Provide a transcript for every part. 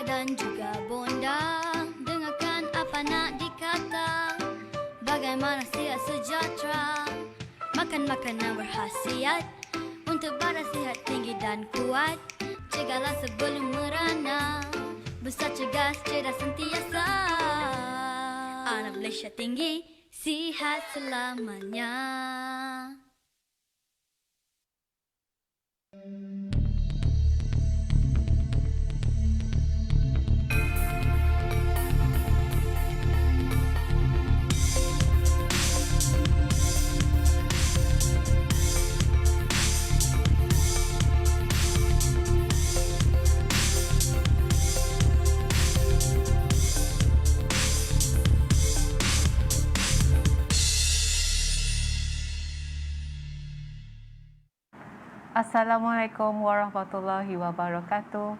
dan juga bonda, dengarkan apa nak dikata. Bagaimana sihat sejahtera, makan makanan berkhasiat untuk badan sihat tinggi dan kuat. Cegahlah sebelum merana, besar cergas cerdas sentiasa. Anak Malaysia tinggi, sihat selamanya. Assalamualaikum warahmatullahi wabarakatuh.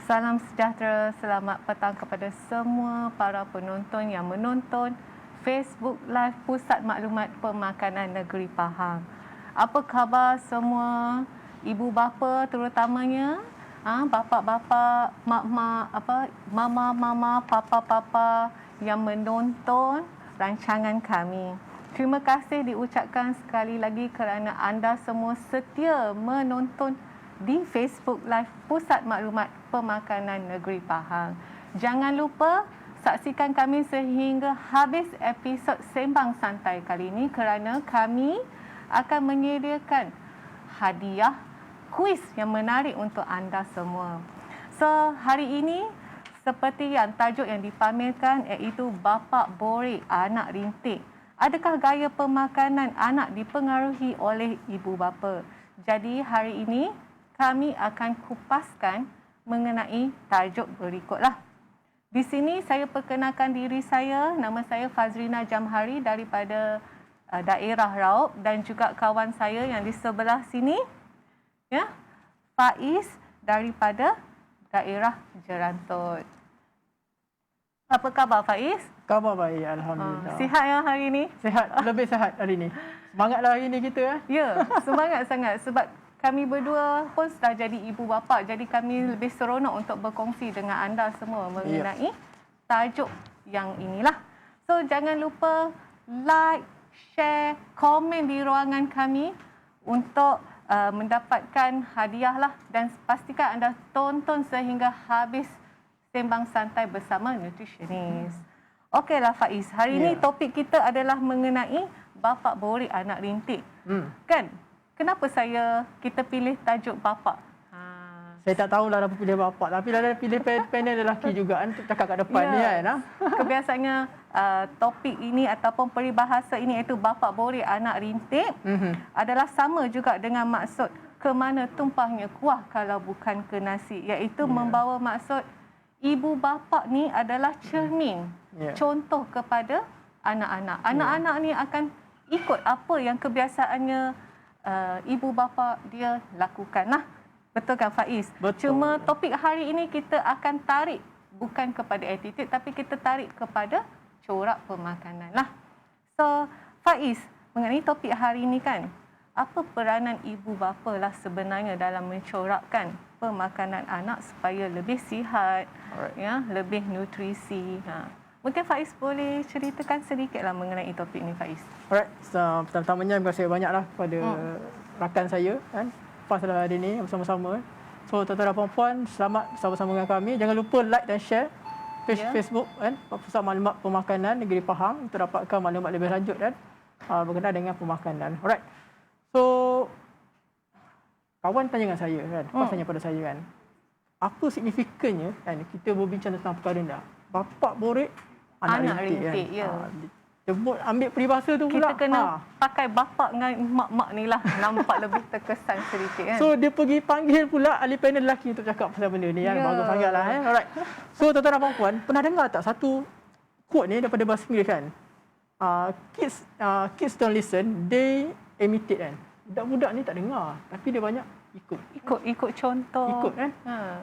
Salam sejahtera, selamat petang kepada semua para penonton yang menonton Facebook Live Pusat Maklumat Pemakanan Negeri Pahang. Apa khabar semua ibu bapa terutamanya, bapa-bapa, mak-mak, mama-mama, papa-papa yang menonton rancangan kami. Terima kasih diucapkan sekali lagi kerana anda semua setia menonton di Facebook Live Pusat Maklumat Pemakanan Negeri Pahang. Jangan lupa saksikan kami sehingga habis episod Sembang Santai kali ini kerana kami akan menyediakan hadiah kuis yang menarik untuk anda semua. So, hari ini seperti yang tajuk yang dipamerkan iaitu Bapa Borek Anak Rintik. Adakah gaya pemakanan anak dipengaruhi oleh ibu bapa? Jadi hari ini kami akan kupaskan mengenai tajuk berikutlah. Di sini saya perkenalkan diri saya, nama saya Fazrina Jamhari daripada daerah Raub dan juga kawan saya yang di sebelah sini, ya, Faiz daripada daerah Jerantut. Apa khabar Faiz? Khabar baik, alhamdulillah. Sihat ya hari ini? Sihat, lebih sihat hari ini. Semangatlah hari ini kita. Ya, semangat sangat sebab kami berdua pun sudah jadi ibu bapa. Jadi kami lebih seronok untuk berkongsi dengan anda semua mengenai tajuk yang inilah. So jangan lupa like, share, komen di ruangan kami untuk mendapatkan hadiah lah, dan pastikan anda tonton sehingga habis Sembang Santai bersama nutritionist. Okeylah Faiz, hari ini topik kita adalah mengenai bapa borek anak rintik. Kan? Kenapa kita pilih tajuk bapa? Saya tak tahulah apa pilih bapa, tapi dah pilih panel lelaki juga untuk cakap kat depan ni kan. Kebiasaannya topik ini ataupun peribahasa ini iaitu bapa borek anak rintik adalah sama juga dengan maksud ke mana tumpahnya kuah kalau bukan ke nasi, iaitu membawa maksud ibu bapa ni adalah cermin, contoh kepada anak-anak. Anak-anak ni akan ikut apa yang kebiasaannya ibu bapa dia lakukan lah. Betul kan Faiz? Betul. Cuma topik hari ini kita akan tarik bukan kepada attitude, tapi kita tarik kepada corak pemakanan lah. So Faiz, mengenai topik hari ini kan, apa peranan ibu bapa lah sebenarnya dalam mencorakkan pemakanan anak supaya lebih sihat, ya, lebih nutrisi. Mungkin Faiz boleh ceritakan sedikitlah mengenai topik ini Faiz. Alright, so, pertama-tamanya terima kasih banyaklah kepada rakan saya kan, PAS lah hari ini bersama-sama. So tuan-tuan dan puan-puan, selamat bersama-sama dengan kami. Jangan lupa like dan share Facebook kan, Pusat Maklumat Pemakanan Negeri Pahang untuk dapatkan maklumat lebih lanjut kan berkenaan dengan pemakanan. Alright. So kawan tanya dengan saya kan, PAS tanya pada saya kan, apa signifikannya kan kita berbincang tentang perkara ni? Bapa borek anak rintik kan. Ya. Ambil peribahasa tu pula. Kita kena pakai bapa dengan mak-mak ni lah, nampak lebih terkesan sedikit kan. So dia pergi panggil pula ahli panel lelaki untuk cakap pasal benda ni kan. Bagus sangatlah Alright. So tuan-tuan dan puan-puan, pernah dengar tak satu quote ni daripada bahasa Inggeris kan? Kids don't listen, they imitate kan. Budak-budak ni tak dengar, tapi dia banyak ikut contoh. Ikut kan.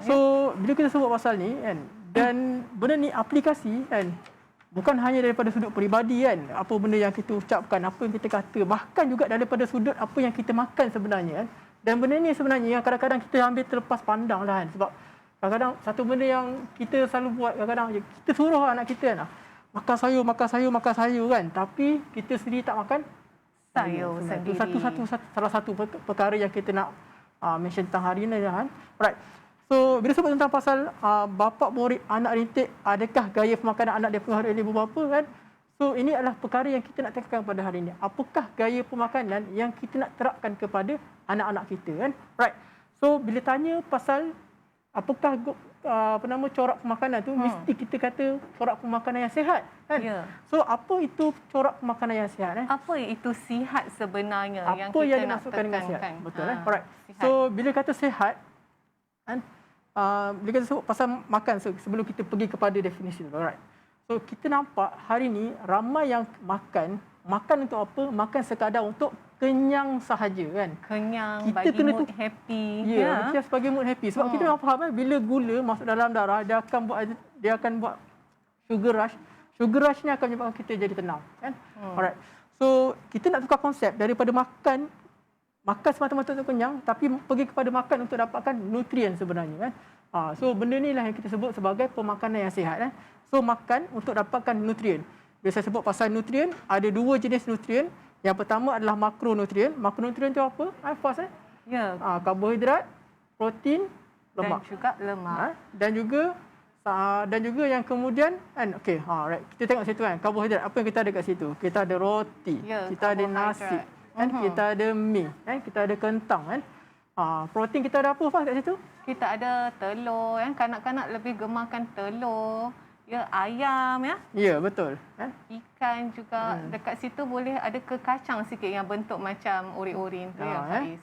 So bila kita sebut pasal ni kan, dan benda ni aplikasi kan, bukan hanya daripada sudut peribadi kan, apa benda yang kita ucapkan, apa yang kita kata, bahkan juga daripada sudut apa yang kita makan sebenarnya kan. Dan benda ni sebenarnya yang kadang-kadang kita ambil terlepas pandang lah kan. Sebab Kadang-kadang satu benda yang kita selalu buat, kadang-kadang kita suruh anak kita kan, makan sayur, makan sayur, makan sayur kan. Tapi kita sendiri tak makan Sayur sendiri. Salah satu perkara yang kita nak mention tentang hari ini kan. Alright. So, bila sebut tentang pasal bapa murid anak rintik, adakah gaya pemakanan anak dia pengaruh oleh ibu bapa kan? So, ini adalah perkara yang kita nak tekankan pada hari ini. Apakah gaya pemakanan yang kita nak terapkan kepada anak-anak kita kan? Right. So, bila tanya pasal apakah corak pemakanan tu, mesti kita kata corak pemakanan yang sihat kan? Ya. So, apa itu corak pemakanan yang sihat? Apa itu sihat sebenarnya yang Apa kita yang nak dimaksudkan dengan sihat? tekankan? Betul Alright. So, bila kata sihat kan, bila kita sebut pasal makan, sebelum kita pergi kepada definisi tu, alright. So, kita nampak hari ni ramai yang makan untuk apa? Makan sekadar untuk kenyang sahaja kan. Kenyang, Kita bagi kena mood happy. Ya, just bagi mood happy. Sebab kita memang faham bila gula masuk dalam darah, dia akan buat sugar rush. Sugar rush ni akan menyebabkan kita jadi tenang kan. Alright. So, kita nak tukar konsep daripada makan semata-mata untuk kenyang, tapi pergi kepada makan untuk dapatkan nutrien sebenarnya kan. So, benda ni lah yang kita sebut sebagai pemakanan yang sihat kan. So, makan untuk dapatkan nutrien. Bila saya sebut pasal nutrien, ada dua jenis nutrien. Yang pertama adalah makronutrien. Makronutrien tu apa? Fast Ya. Karbohidrat, protein, lemak. Dan juga lemak. Dan juga yang kemudian kan, okey, right. Kita tengok situ kan, karbohidrat. Apa yang kita ada kat situ? Kita ada roti, Ya, kita ada nasi, kan? Kita ada mi, kan? Kita ada kentang kan. Protein kita ada apa Fas kat situ? Kita ada telur kan, kanak-kanak lebih gemakan telur. Ya, ayam ya. Ya, betul. Kan? Ikan juga dekat situ boleh ada ke kacang sikit yang bentuk macam ori-ori tu ya, Faiz.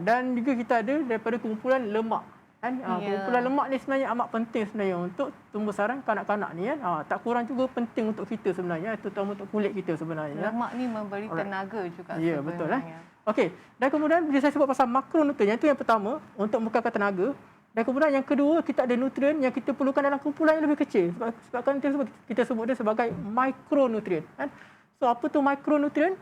Dan juga kita ada daripada kumpulan lemak. Kan? Kumpulan lemak ni sebenarnya amat penting sebenarnya untuk tumbuh sarang kanak-kanak ni kan. Tak kurang juga penting untuk kita sebenarnya, terutama untuk kulit kita sebenarnya. Lemak ni memberi tenaga juga ya, sebenarnya. Betul. Okey, dan kemudian bila saya sebut pasal makronutrien, itu yang pertama untuk memekarkan tenaga. Dan kemudian yang kedua, kita ada nutrien yang kita perlukan dalam kumpulan yang lebih kecil. Sebabkan kita sebut dia sebagai mikronutrien. Kan? So, apa tu mikronutrien?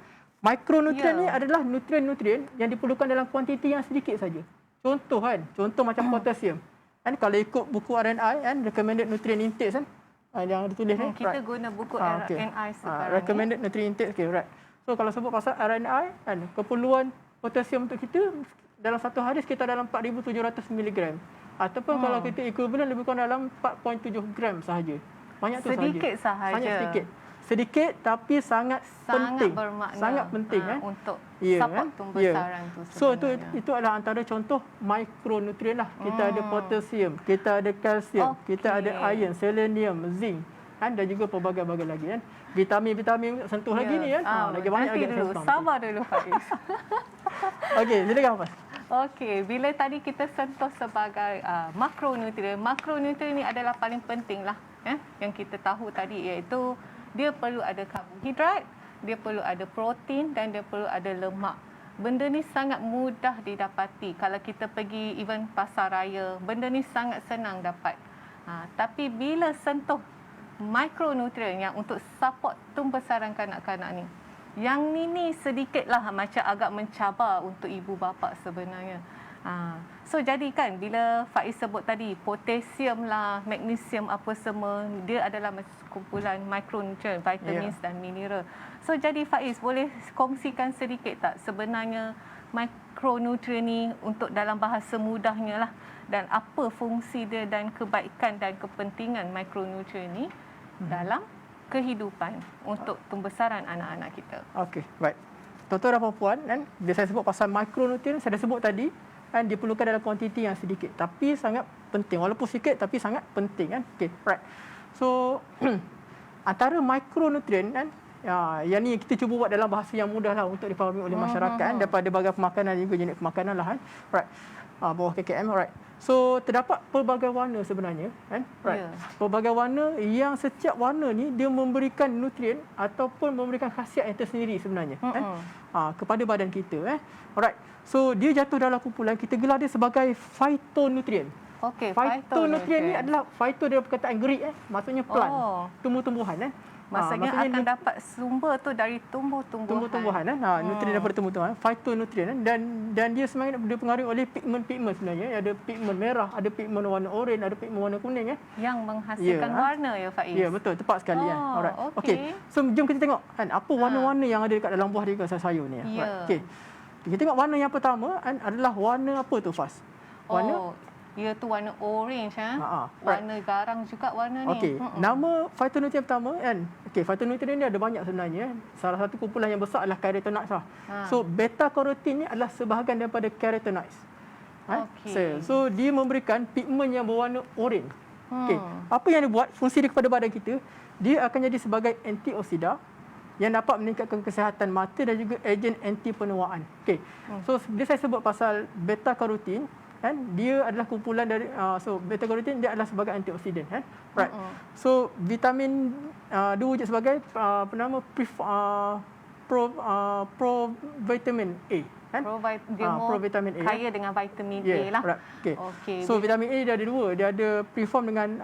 Mikronutrien ni adalah nutrien-nutrien yang diperlukan dalam kuantiti yang sedikit saja. Contoh kan, macam potasium. Kan kalau ikut buku RNI kan, recommended nutrient intake kan, yang ditulis ni. Kita guna buku RNI sekarang. Recommended nutrient intake, right. So kalau sebut pasal RNI kan, keperluan potasium untuk kita dalam satu hari sekitar dalam 4,700 mg. Ataupun kalau kita equivalent lebih kurang dalam 4.7 gram sahaja. Banyak tu sahaja. Sedikit sahaja. Hanya sedikit. Sedikit tapi sangat penting. Bermakna. Sangat penting kan. Untuk support tumbuh sarang tu sebenarnya. So itu adalah antara contoh mikronutrien lah. Kita ada potasium, kita ada kalsium, kita ada iron, selenium, zinc kan, dan juga pelbagai-bagai lagi kan. Vitamin-vitamin sentuh lagi ni kan. Lagi banyak lagi. Sabar dulu Faiz. Okey, silakan Faiz. Okey, bila tadi kita sentuh sebagai makronutrien. Makronutrien ni adalah paling penting lah yang kita tahu tadi, iaitu dia perlu ada karbohidrat, dia perlu ada protein dan dia perlu ada lemak. Benda ni sangat mudah didapati. Kalau kita pergi even pasar raya, benda ni sangat senang dapat. Tapi bila sentuh mikronutrien yang untuk support tumbuh sarang kanak-kanak ni, yang ni sedikitlah macam agak mencabar untuk ibu bapa sebenarnya. So jadi kan bila Faiz sebut tadi potasium lah, magnesium apa semua, dia adalah kumpulan mikronutrien, vitamins dan mineral. So jadi Faiz boleh kongsikan sedikit tak sebenarnya mikronutrien ni untuk dalam bahasa mudahnya lah, dan apa fungsi dia dan kebaikan dan kepentingan mikronutrien ni dalam kehidupan untuk pembesaran anak-anak kita. Okey, baik. Tuan-tuan dan puan-puan kan, bila saya sebut pasal mikronutrien, saya dah sebut tadi kan, diperlukan dalam kuantiti yang sedikit tapi sangat penting. Walaupun sikit tapi sangat penting kan. Okey, right. So antara mikronutrien kan, yang ni kita cuba buat dalam bahasa yang mudah lah untuk dipahami oleh masyarakat kan, daripada bahagian pemakanan juga jenis pemakanan lah kan. Right. Bawah KKM, right. So terdapat pelbagai warna sebenarnya kan. Right. Pelbagai warna yang setiap warna ni dia memberikan nutrien ataupun memberikan khasiat yang tersendiri sebenarnya kan. Kepada badan kita Alright. So dia jatuh dalam kumpulan, kita gelar dia sebagai phytonutrien. Okey, phytonutrien ni adalah phyto dari perkataan Greek maksudnya plant, tumbuh-tumbuhan Maksudnya akan dapat sumber tu dari tumbuh-tumbuhan. Nutrien daripada tumbuh-tumbuhan, phytonutrien dan dia sebenarnya dipengaruhi oleh pigmen-pigmen sebenarnya. Ada pigmen merah, ada pigmen warna oranye, ada pigmen warna kuning yang menghasilkan warna ya Faiz. Ya, betul, tepat sekali Alright. Okey. So jom kita tengok apa warna-warna yang ada dekat dalam buah di kawasan sayur ni. Okey. Kita tengok warna yang pertama adalah warna apa tu Fas? Warna iaitu warna orange warna garang juga warna ni. Okey, nama phytonutrien pertama phytonutrien ni ada banyak sebenarnya. Salah satu kumpulan yang besar adalah carotenoids lah. So beta carotene ni adalah sebahagian daripada carotenoids. So dia memberikan pigmen yang berwarna orange. Okey, apa yang dia buat, fungsi dia kepada badan kita, dia akan jadi sebagai antioksida yang dapat meningkatkan kesihatan mata dan juga ejen anti penuaan. Okey. So dia saya sebut pasal beta carotene dia adalah kumpulan dari beta carotene dia adalah sebagai antioksidan right. So vitamin dia wujud sebagai provitamin A provitamin A kaya dengan vitamin A lah. Right. Okay. So vitamin A dia ada dua, dia ada preform dengan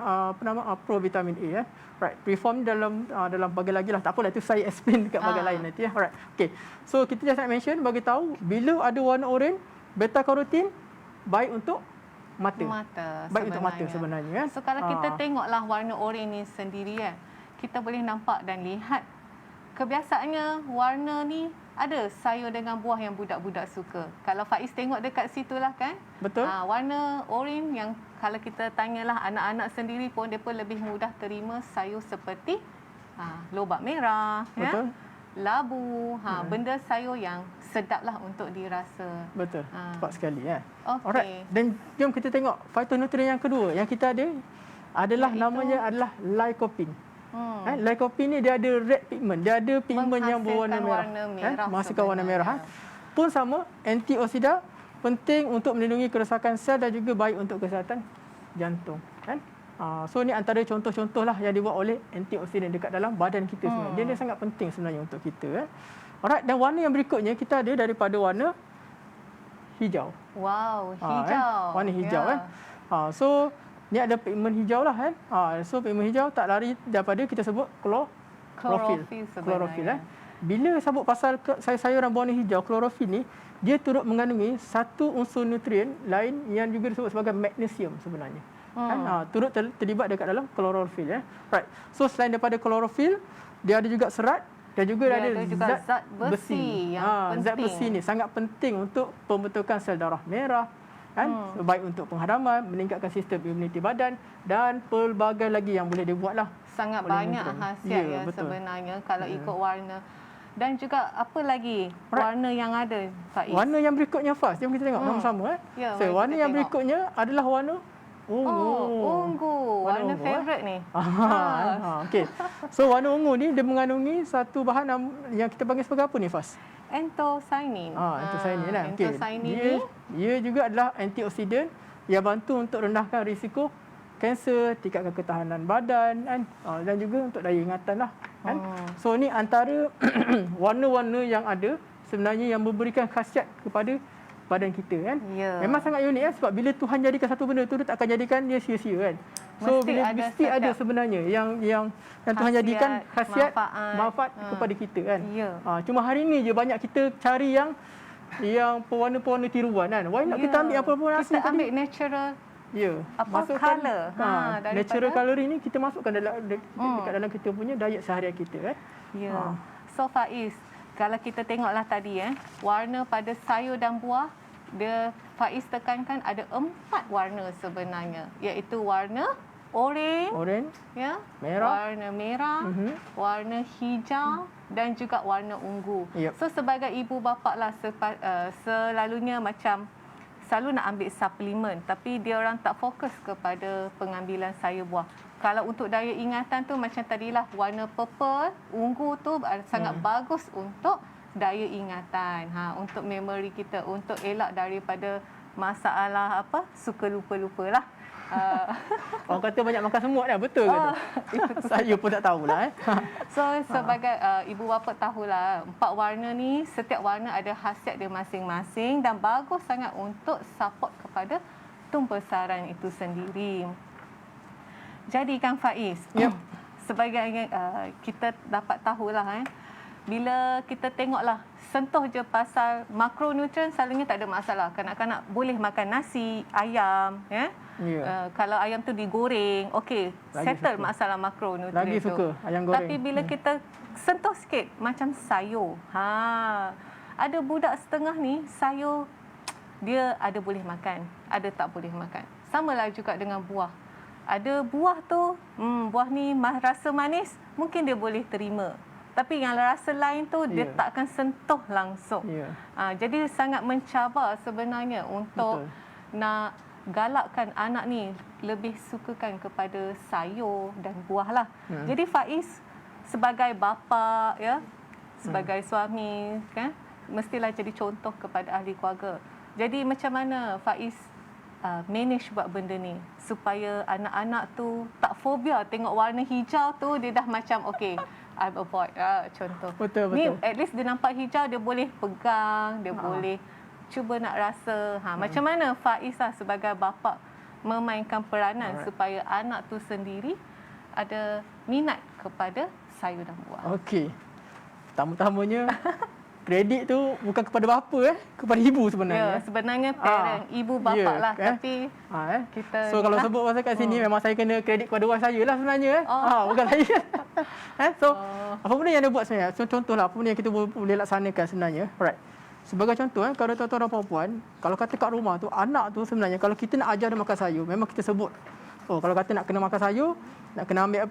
provitamin A right. Preform dalam bahagian lagi lah, tak apalah, itu saya explain dekat bahagian lain nanti right. Okay. So kita just nak mention bagi tahu bila ada warna orange, beta carotene baik untuk mata baik untuk mata sebenarnya. So kalau kita tengoklah warna orange ni sendiri kita boleh nampak dan lihat kebiasaannya warna ni ada sayur dengan buah yang budak-budak suka. Kalau Faiz tengok dekat situlah kan. Betul. Warna orange yang kalau kita tanyalah anak-anak sendiri pun mereka lebih mudah terima sayur seperti lobak merah, betul. Labu, benda sayur yang sedaplah untuk dirasa. Betul. Tepat sekali Okey. Alright. Dan jom kita tengok phytonutrien yang kedua yang kita ada adalah namanya adalah lycopene. Lycopene ni dia ada red pigment. Dia ada pigmen yang berwarna merah. Menghasilkan warna merah. Pun sama, antioksida penting untuk melindungi kerosakan sel dan juga baik untuk kesihatan jantung. So ni antara contoh-contoh lah yang dibuat oleh antioksidan dekat dalam badan kita sebenarnya. Dia sangat penting sebenarnya untuk kita. Alright, dan warna yang berikutnya kita ada daripada warna hijau. Wow, hijau. Warna hijau so ni ada pigmen hijau lah so pigmen hijau tak lari daripada kita sebut klorofil. Bila sebut pasal sayur-sayuran berwarna hijau, klorofil ni dia turut mengandungi satu unsur nutrien lain yang juga disebut sebagai magnesium sebenarnya. Turut terlibat dekat dalam klorofil right. So selain daripada klorofil, dia ada juga serat dan juga ada zat besi yang penting. Zat besi ni sangat penting untuk pembentukan sel darah merah baik untuk penghadaman, meningkatkan sistem imuniti badan dan pelbagai lagi yang boleh dibuat lah. Sangat banyak khasiat sebenarnya kalau ikut warna. Dan juga apa lagi warna yang ada Faiz? Warna yang berikutnya Faz, jom kita tengok sama-sama warna yang berikutnya adalah warna ungu. Warna favorite ni. Okey. So warna ungu ni dia mengandungi satu bahan yang kita panggil sebagai apa ni Faz? Anthocyanin. Anthocyanin lah. Anthocyanin dia juga adalah antioksidan yang bantu untuk rendahkan risiko kanser, tingkatkan ketahanan badan dan juga untuk daya ingatan lah. So ni antara warna-warna yang ada sebenarnya yang memberikan khasiat kepada badan kita Memang sangat unik sebab bila Tuhan jadikan satu benda tu, dia tak akan jadikan dia sia-sia So mesti ada sebenarnya yang Tuhan jadikan khasiat manfaat kepada kita cuma hari ni je banyak kita cari yang pewarna-pewarna tiruan Why not kita ambil apa pun kita ambil natural masukkan color natural color ini kita masukkan dekat dalam kita punya diet seharian kita So Faiz, kalau kita tengoklah tadi warna pada sayur dan buah, dia Faiz tekankan ada 4 warna sebenarnya, iaitu warna orange warna merah, warna hijau dan juga warna ungu. So sebagai ibu bapa lah selalunya macam selalu nak ambil suplemen, tapi dia orang tak fokus kepada pengambilan sayur buah. Kalau untuk daya ingatan tu macam tadilah warna purple, ungu tu sangat bagus untuk daya ingatan, untuk memori kita, untuk elak daripada masalah suka lupa-lupa lah. Orang kata banyak makan semut dah, betul ke tu? Saya pun tak tahulah. So sebagai ibu bapa tahulah 4 warna ni, setiap warna ada khasiat dia masing-masing dan bagus sangat untuk support kepada tumbuh besaran itu sendiri. Jadi Kang Faiz, sebagai kita dapat tahulah bila kita tengoklah sentuh je pasal makronutrien, selalunya tak ada masalah. Kanak-kanak boleh makan nasi, ayam, kalau ayam tu digoreng, okey, settle suka. masalah makronutrien Lagi tu. suka ayam goreng. Tapi bila kita sentuh sikit macam sayur, ada budak setengah ni sayur dia ada boleh makan, ada tak boleh makan. Samalah juga dengan buah. Ada buah tu, buah ni rasa manis, mungkin dia boleh terima. Tapi yang rasa lain tu dia tak akan sentuh langsung. Jadi sangat mencabar sebenarnya untuk nak galakkan anak ni lebih sukakan kepada sayur dan buah lah. Jadi Faiz sebagai bapa, sebagai suami, kan, mestilah jadi contoh kepada ahli keluarga. Jadi macam mana Faiz manage buat benda ni supaya anak-anak tu tak fobia tengok warna hijau tu, dia dah macam okey, I avoid contoh. Betul. Ni at least dia nampak hijau, dia boleh pegang, dia boleh cuba nak rasa. Macam mana Faiz sebagai bapa memainkan peranan supaya anak tu sendiri ada minat kepada sayur dan buah. Okey. Pertama-tamanya kredit tu bukan kepada bapa kepada ibu sebenarnya. Sebenarnya parent, ibu bapa lah, tapi kita so kalau sebut pasal kat sini memang saya kena kredit kepada wife saya lah sebenarnya. Bukan saya. So apa benda yang dia buat sebenarnya? So contohlah apa benda yang kita boleh laksanakan sebenarnya. Alright. Sebagai contoh kalau tuan-tuan dan puan-puan, kalau kata kat rumah tu anak tu sebenarnya kalau kita nak ajar dia makan sayur, memang kita sebut. Kalau kata nak kena makan sayur, nak kena ambil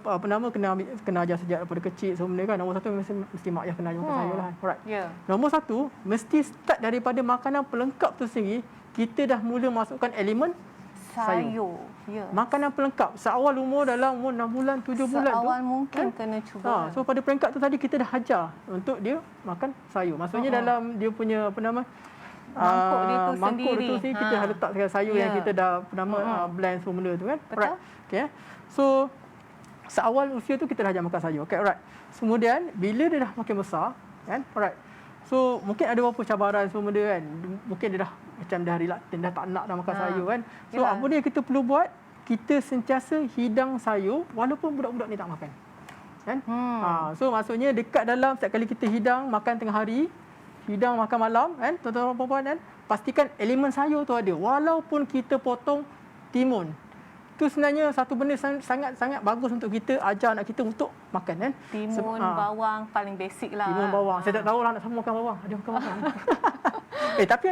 kena ajar sejak daripada kecil semua kan. Nombor satu mesti mak ayah kena ajar makan sayur lah. Alright. Nombor satu, mesti start daripada makanan pelengkap tu sendiri, kita dah mula masukkan elemen sayur. Makanan pelengkap seawal umur, dalam umur 6 bulan, 7 bulan tu. Seawal mungkin kena cuba. So pada peringkat tu tadi kita dah ajar untuk dia makan sayur. Maksudnya dalam dia punya mangkuk dia tu mangkuk sendiri. Tu kita dah letak sayur yang kita dah blend semua benda tu kan. Betul. Right. Okay. So seawal usia tu kita dah ajar makan sayur. Okay, right. Kemudian bila dia dah makin besar kan. Alright. So mungkin ada beberapa cabaran semua benda kan. Mungkin dia dah macam dah reluctant, dah tak nak dah makan sayur kan. So apa dia kita perlu buat? Kita sentiasa hidang sayur walaupun budak-budak ni tak makan. Kan? So maksudnya dekat dalam setiap kali kita hidang makan tengah hari, hidang makan malam kan, tuan-tuan dan puan-puan kan, pastikan elemen sayur tu ada walaupun kita potong timun. Itu sebenarnya satu benda sangat-sangat bagus untuk kita ajar anak kita untuk makan kan. Timun, bawang paling basic lah. Timun, bawang. Saya tak tahu lah anak semua makan bawang. Ada makan bawang. Tapi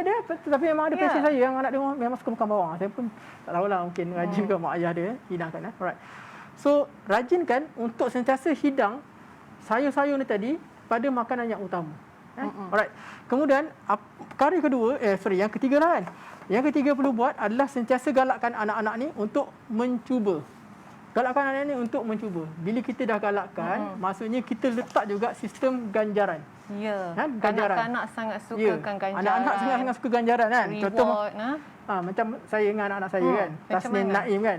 memang ada pasien saya yang anak dia memang suka makan bawang. Saya pun tak tahulah, mungkin rajin ke mak ayah dia hidangkan. Alright. So rajinkan untuk sentiasa hidang sayur-sayur ni tadi pada makanan yang utama. Alright. Kemudian perkara kedua, yang ketiga lah kan. Yang ketiga perlu buat adalah sentiasa galakkan anak-anak ni untuk mencuba. Galakkan anak ni untuk mencuba. Bila kita dah galakkan, maksudnya kita letak juga sistem ganjaran. Kan? Ganjaran. Anak-anak sangat sukakan ganjaran. Anak-anak sangat suka ganjaran kan. Reward, contoh macam saya dengan anak-anak saya kan. Tasnim, Naim kan.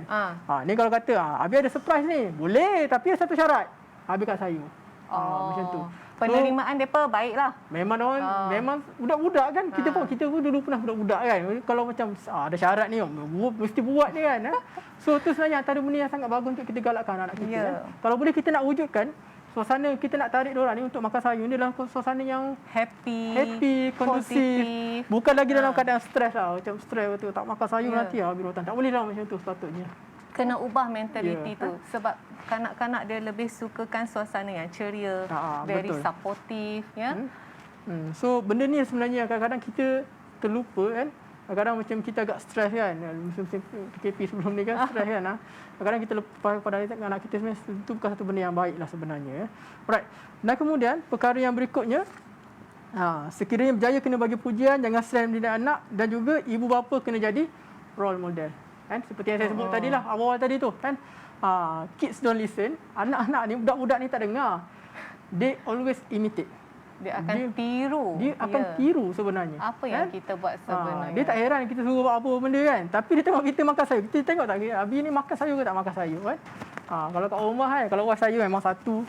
Ni kalau kata, Abi ada surprise ni. Boleh, tapi ada satu syarat. Abi kat sayur. Macam tu. Penerimaan mereka baiklah. Memang budak-budak kan. Kita pun dulu pernah budak-budak kan. Kalau macam ada syarat ni, mesti buat ni kan. So tu sebenarnya antara benda yang sangat bagus untuk kita galakkan anak kita. Kan? Kalau boleh kita nak wujudkan suasana kita nak tarik diorang ni untuk makan sayur ni dalam suasana yang happy, kondusif. Bukan lagi dalam keadaan stres lah. Macam stres betul, tak makan sayur nanti birotan. Tak boleh lah macam tu sepatutnya. Kena ubah mentaliti tu. Sebab kanak-kanak dia lebih sukakan suasana yang ceria, very supportive. So benda ni sebenarnya kadang-kadang kita terlupa kan. Kadang-kadang macam kita agak stres kan. Musim PKP sebelum ni kan stres kan. Kadang-kadang kita lepas pada anak kita sebenarnya itu bukan satu benda yang baik lah sebenarnya. Alright. Dan kemudian perkara yang berikutnya, sekiranya berjaya kena bagi pujian, jangan stres mendidik anak, dan juga ibu bapa kena jadi role model. Kan? Seperti yang saya sebut tadi lah, awal tadi tu kan. Kids don't listen. Anak-anak ni, budak-budak ni tak dengar. They always imitate. Dia akan tiru. Dia akan tiru sebenarnya. Apa yang kita buat sebenarnya. Dia tak heran kita suruh buat apa benda kan. Tapi dia tengok kita makan sayur. Kita tengok tak, Abi ni makan sayur ke tak makan sayur kan. Kalau kat rumah kan, kalau wife saya memang satu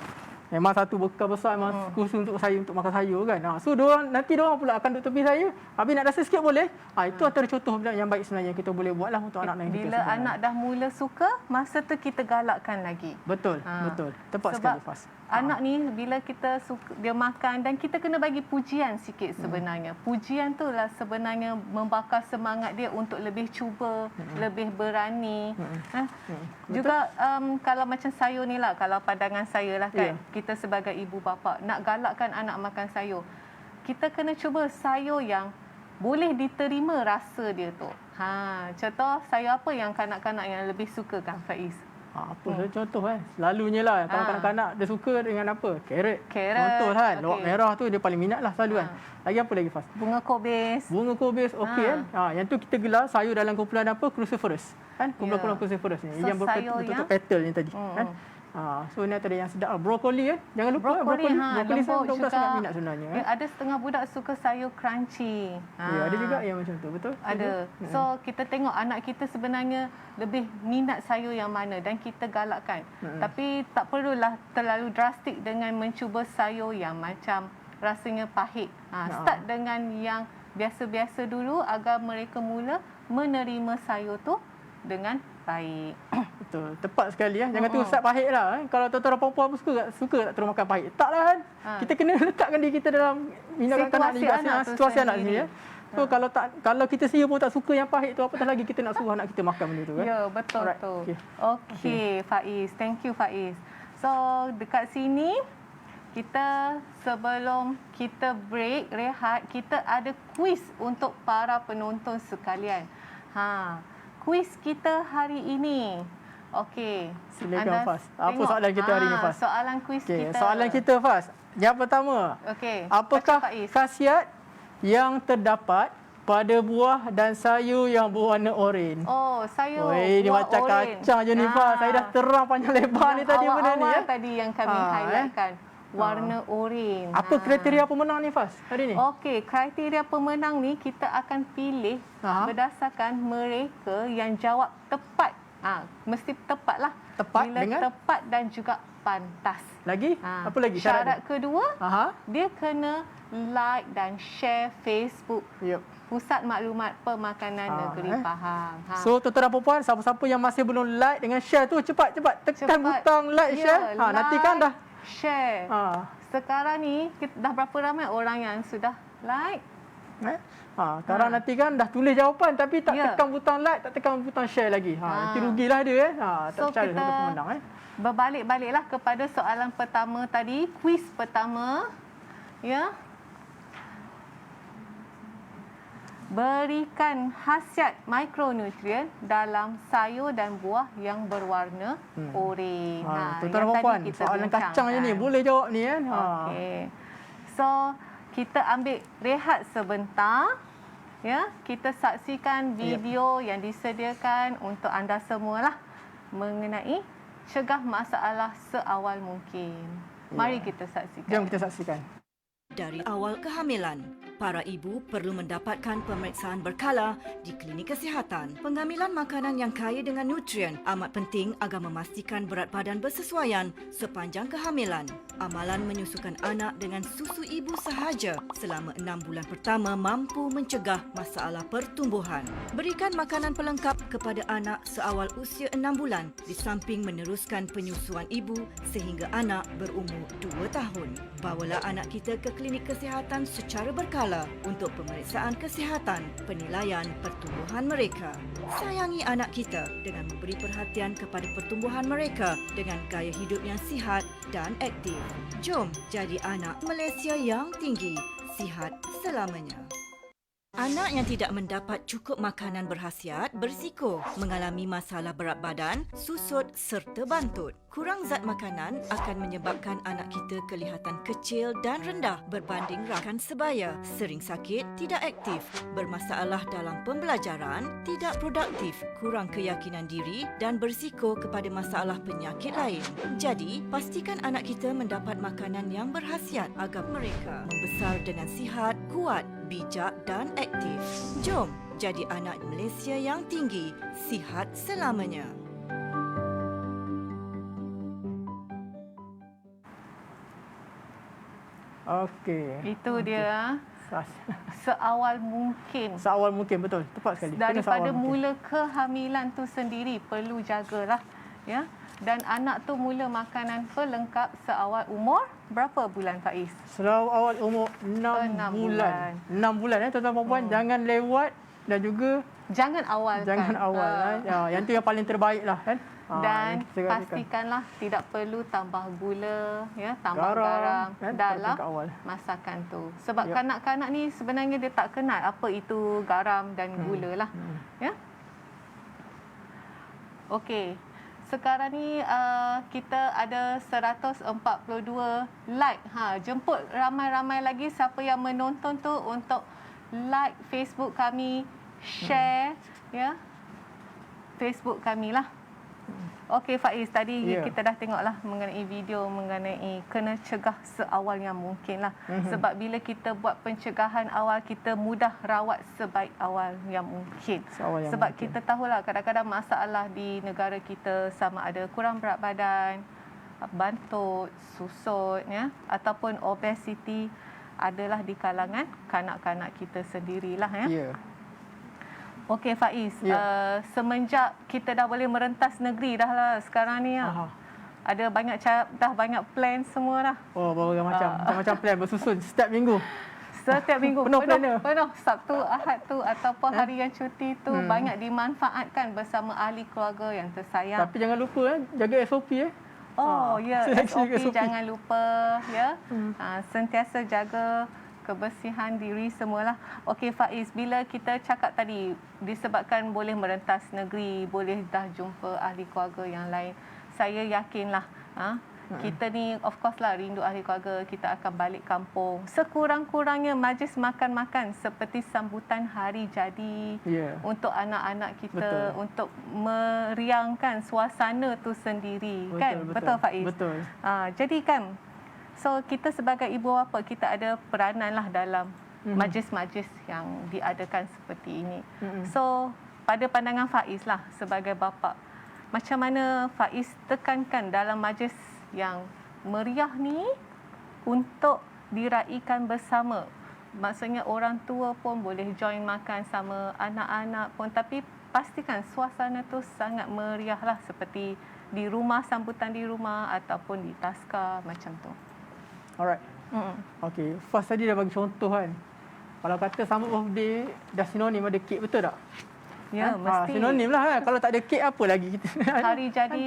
Memang satu bekal besar memang khusus untuk saya untuk makan sayur kan. So nanti diorang pula akan duduk tepi saya. Habis nak rasa sikit boleh. Itu antara contoh yang baik sebenarnya kita boleh buatlah untuk anak-anak kita. Bila anak dah mula suka, masa tu kita galakkan lagi. Betul, betul. Tepat sekali Fas. Anak ni bila kita suka, dia makan dan kita kena bagi pujian sikit sebenarnya. Pujian tu lah sebenarnya membakar semangat dia untuk lebih cuba, lebih berani. Juga kalau macam sayur ni lah, kalau pandangan saya lah kan, kita sebagai ibu bapa nak galakkan anak makan sayur, kita kena cuba sayur yang boleh diterima rasa dia tu. Contoh sayur apa yang kanak-kanak yang lebih suka kan Faiz? Apa contoh kan? Selalunya lah kalau kanak-kanak dia suka dengan apa? Carrot. Contoh kan. Lawak merah tu dia paling minat lah selalu kan. Lagi apa lagi Fas? Bunga kobis. Bunga kobis okey kan. Yang tu kita gelar sayur dalam kumpulan apa? Cruciferous. Kan? Kumpulan cruciferous ni. Yang berbentuk petal ni tadi kan. So ni ada yang sedap. Brokoli kan. Jangan lupa brokoli. Brokoli budak sangat minat sebenarnya. Ada setengah budak suka sayur crunchy. Ya, ada juga yang macam tu. Betul? Ada. So kita tengok anak kita sebenarnya lebih minat sayur yang mana dan kita galakkan. Tapi tak perlulah terlalu drastik dengan mencuba sayur yang macam rasanya pahit. Start dengan yang biasa-biasa dulu agar mereka mula menerima sayur tu dengan baik. Betul. Tepat sekali ya. Jangan terus start pahit lah. Kalau tuan-tuan perempuan pun suka tak terus makan pahit. Taklah kan. Kita kena letakkan diri kita dalam minat kanak juga situasi anak sendiri ya. So kalau kita sendiri pun tak suka yang pahit tu, apatah lagi kita nak suruh anak kita makan benda tu kan. Ya, betul tu. Okey, Faiz. Thank you Faiz. So dekat sini kita sebelum kita break rehat, kita ada kuis untuk para penonton sekalian. Kuis kita hari ini. Okey. Silakan Fas. Apa soalan kita hari ini Fas? Soalan kuis kita. Soalan kita Fas. Yang pertama. Okey. Apakah khasiat yang terdapat pada buah dan sayur yang berwarna oranye? Sayur. Ini macam kacang je ni Fas. Saya dah terang panjang lebar ni tadi benda ni ya. Tadi yang kami highlightkan. Warna oranye. Apa kriteria pemenang ni Fas hari ni? Okey, kriteria pemenang ni kita akan pilih berdasarkan mereka yang jawab tepat. Mesti tepatlah. Tepat bila dengan tepat dan juga pantas. Lagi? Apa lagi syarat kedua? Dia kena like dan share Facebook. Pusat Maklumat Pemakanan Negeri Pahang. So tuan-tuan dan puan, siapa-siapa yang masih belum like dengan share tu cepat tekan butang like share. Nanti kan dah share. Sekarang ni dah berapa ramai orang yang sudah like? Sekarang nanti kan dah tulis jawapan tapi tak tekan butang like, tak tekan butang share lagi. Nanti rugilah dia tak percaya untuk pemenang Berbalik-baliklah kepada soalan pertama tadi, kuis pertama. Ya. Berikan khasiat mikronutrien dalam sayur dan buah yang berwarna oranye. Tuan-tuan dan puan, soalan kacang je ni boleh jawab ni kan. Okey. So, kita ambil rehat sebentar. Ya, kita saksikan video yang disediakan untuk anda semualah mengenai cegah masalah seawal mungkin. Mari kita saksikan. Jom kita saksikan. Dari awal kehamilan, para ibu perlu mendapatkan pemeriksaan berkala di klinik kesihatan. Pengambilan makanan yang kaya dengan nutrien amat penting agar memastikan berat badan bersesuaian sepanjang kehamilan. Amalan menyusukan anak dengan susu ibu sahaja selama 6 bulan pertama mampu mencegah masalah pertumbuhan. Berikan makanan pelengkap kepada anak seawal usia 6 bulan di samping meneruskan penyusuan ibu sehingga anak berumur 2 tahun. Bawalah anak kita ke klinik kesihatan secara berkala untuk pemeriksaan kesihatan penilaian pertumbuhan mereka. Sayangi anak kita dengan memberi perhatian kepada pertumbuhan mereka dengan gaya hidup yang sihat dan aktif. Jom jadi anak Malaysia yang tinggi, sihat selamanya. Anak yang tidak mendapat cukup makanan berkhasiat berisiko mengalami masalah berat badan, susut serta bantut. Kurang zat makanan akan menyebabkan anak kita kelihatan kecil dan rendah berbanding rakan sebaya, sering sakit, tidak aktif, bermasalah dalam pembelajaran, tidak produktif, kurang keyakinan diri dan berisiko kepada masalah penyakit lain. Jadi, pastikan anak kita mendapat makanan yang berkhasiat agar mereka membesar dengan sihat, kuat, bijak dan aktif. Jom jadi anak Malaysia yang tinggi, sihat selamanya. Okey. Itu dia. Sas. Seawal mungkin. Seawal mungkin, betul. Tepat sekali. Kena Daripada seawal mungkin. mula kehamilan tu sendiri perlu jagalah, ya. Dan anak tu mula makanan pelengkap seawal umur berapa bulan, Faiz? Seawal umur 6 bulan. 6 bulan tuan-tuan dan puan, jangan lewat dan juga Jangan awal. Yang tu yang paling terbaik lah kan. Dan pastikanlah tidak perlu tambah gula, ya, tambah garam kan, dalam awal. masakan tu. Sebab kanak-kanak ni sebenarnya dia tak kenal apa itu garam dan gula lah. Ya. Okey. Sekarang ni kita ada 142 like. Jemput ramai-ramai lagi siapa yang menonton tu untuk like Facebook kami, share ya Facebook kami lah. Okey Faiz, tadi kita dah tengoklah mengenai video mengenai kena cegah seawal yang mungkin lah. Sebab bila kita buat pencegahan awal, kita mudah rawat sebaik awal yang mungkin. Sebab kita tahulah kadang-kadang masalah di negara kita sama ada kurang berat badan, bantut, susut ya, ataupun obesiti adalah di kalangan kanak-kanak kita sendirilah ya. Okey Faiz, semenjak kita dah boleh merentas negeri dah lah sekarang ni ya. Ada banyak dah banyak plan semua dah. Oh, macam-macam plan bersusun setiap minggu. Setiap minggu penuh Sabtu, Ahad tu ataupun hari yang cuti tu banyak dimanfaatkan bersama ahli keluarga yang tersayang. Tapi jangan lupa jaga SOP SOP jangan lupa ya. Sentiasa jaga kebersihan diri semualah. Okey Faiz, bila kita cakap tadi disebabkan boleh merentas negeri, boleh dah jumpa ahli keluarga yang lain, saya yakinlah kita ni of course lah rindu ahli keluarga, kita akan balik kampung. Sekurang-kurangnya majlis makan-makan seperti sambutan hari jadi untuk anak-anak kita, untuk meriangkan suasana tu sendiri. Betul Faiz? Betul. Jadi kan, so kita sebagai ibu bapa, kita ada peranan lah dalam majlis-majlis yang diadakan seperti ini. So pada pandangan Faiz lah sebagai bapa, macam mana Faiz tekankan dalam majlis yang meriah ni untuk diraikan bersama? Maksudnya orang tua pun boleh join makan sama anak-anak pun, tapi pastikan suasana tu sangat meriah lah, seperti di rumah, sambutan di rumah ataupun di taska macam tu. Alright. Okey, first tadi dah bagi contoh kan. Kalau kata sambut birthday dah sinonim ada kek, betul tak? Ya, mesti. Sinonim lah kan. Kalau tak ada kek apa lagi kita? Hari jadi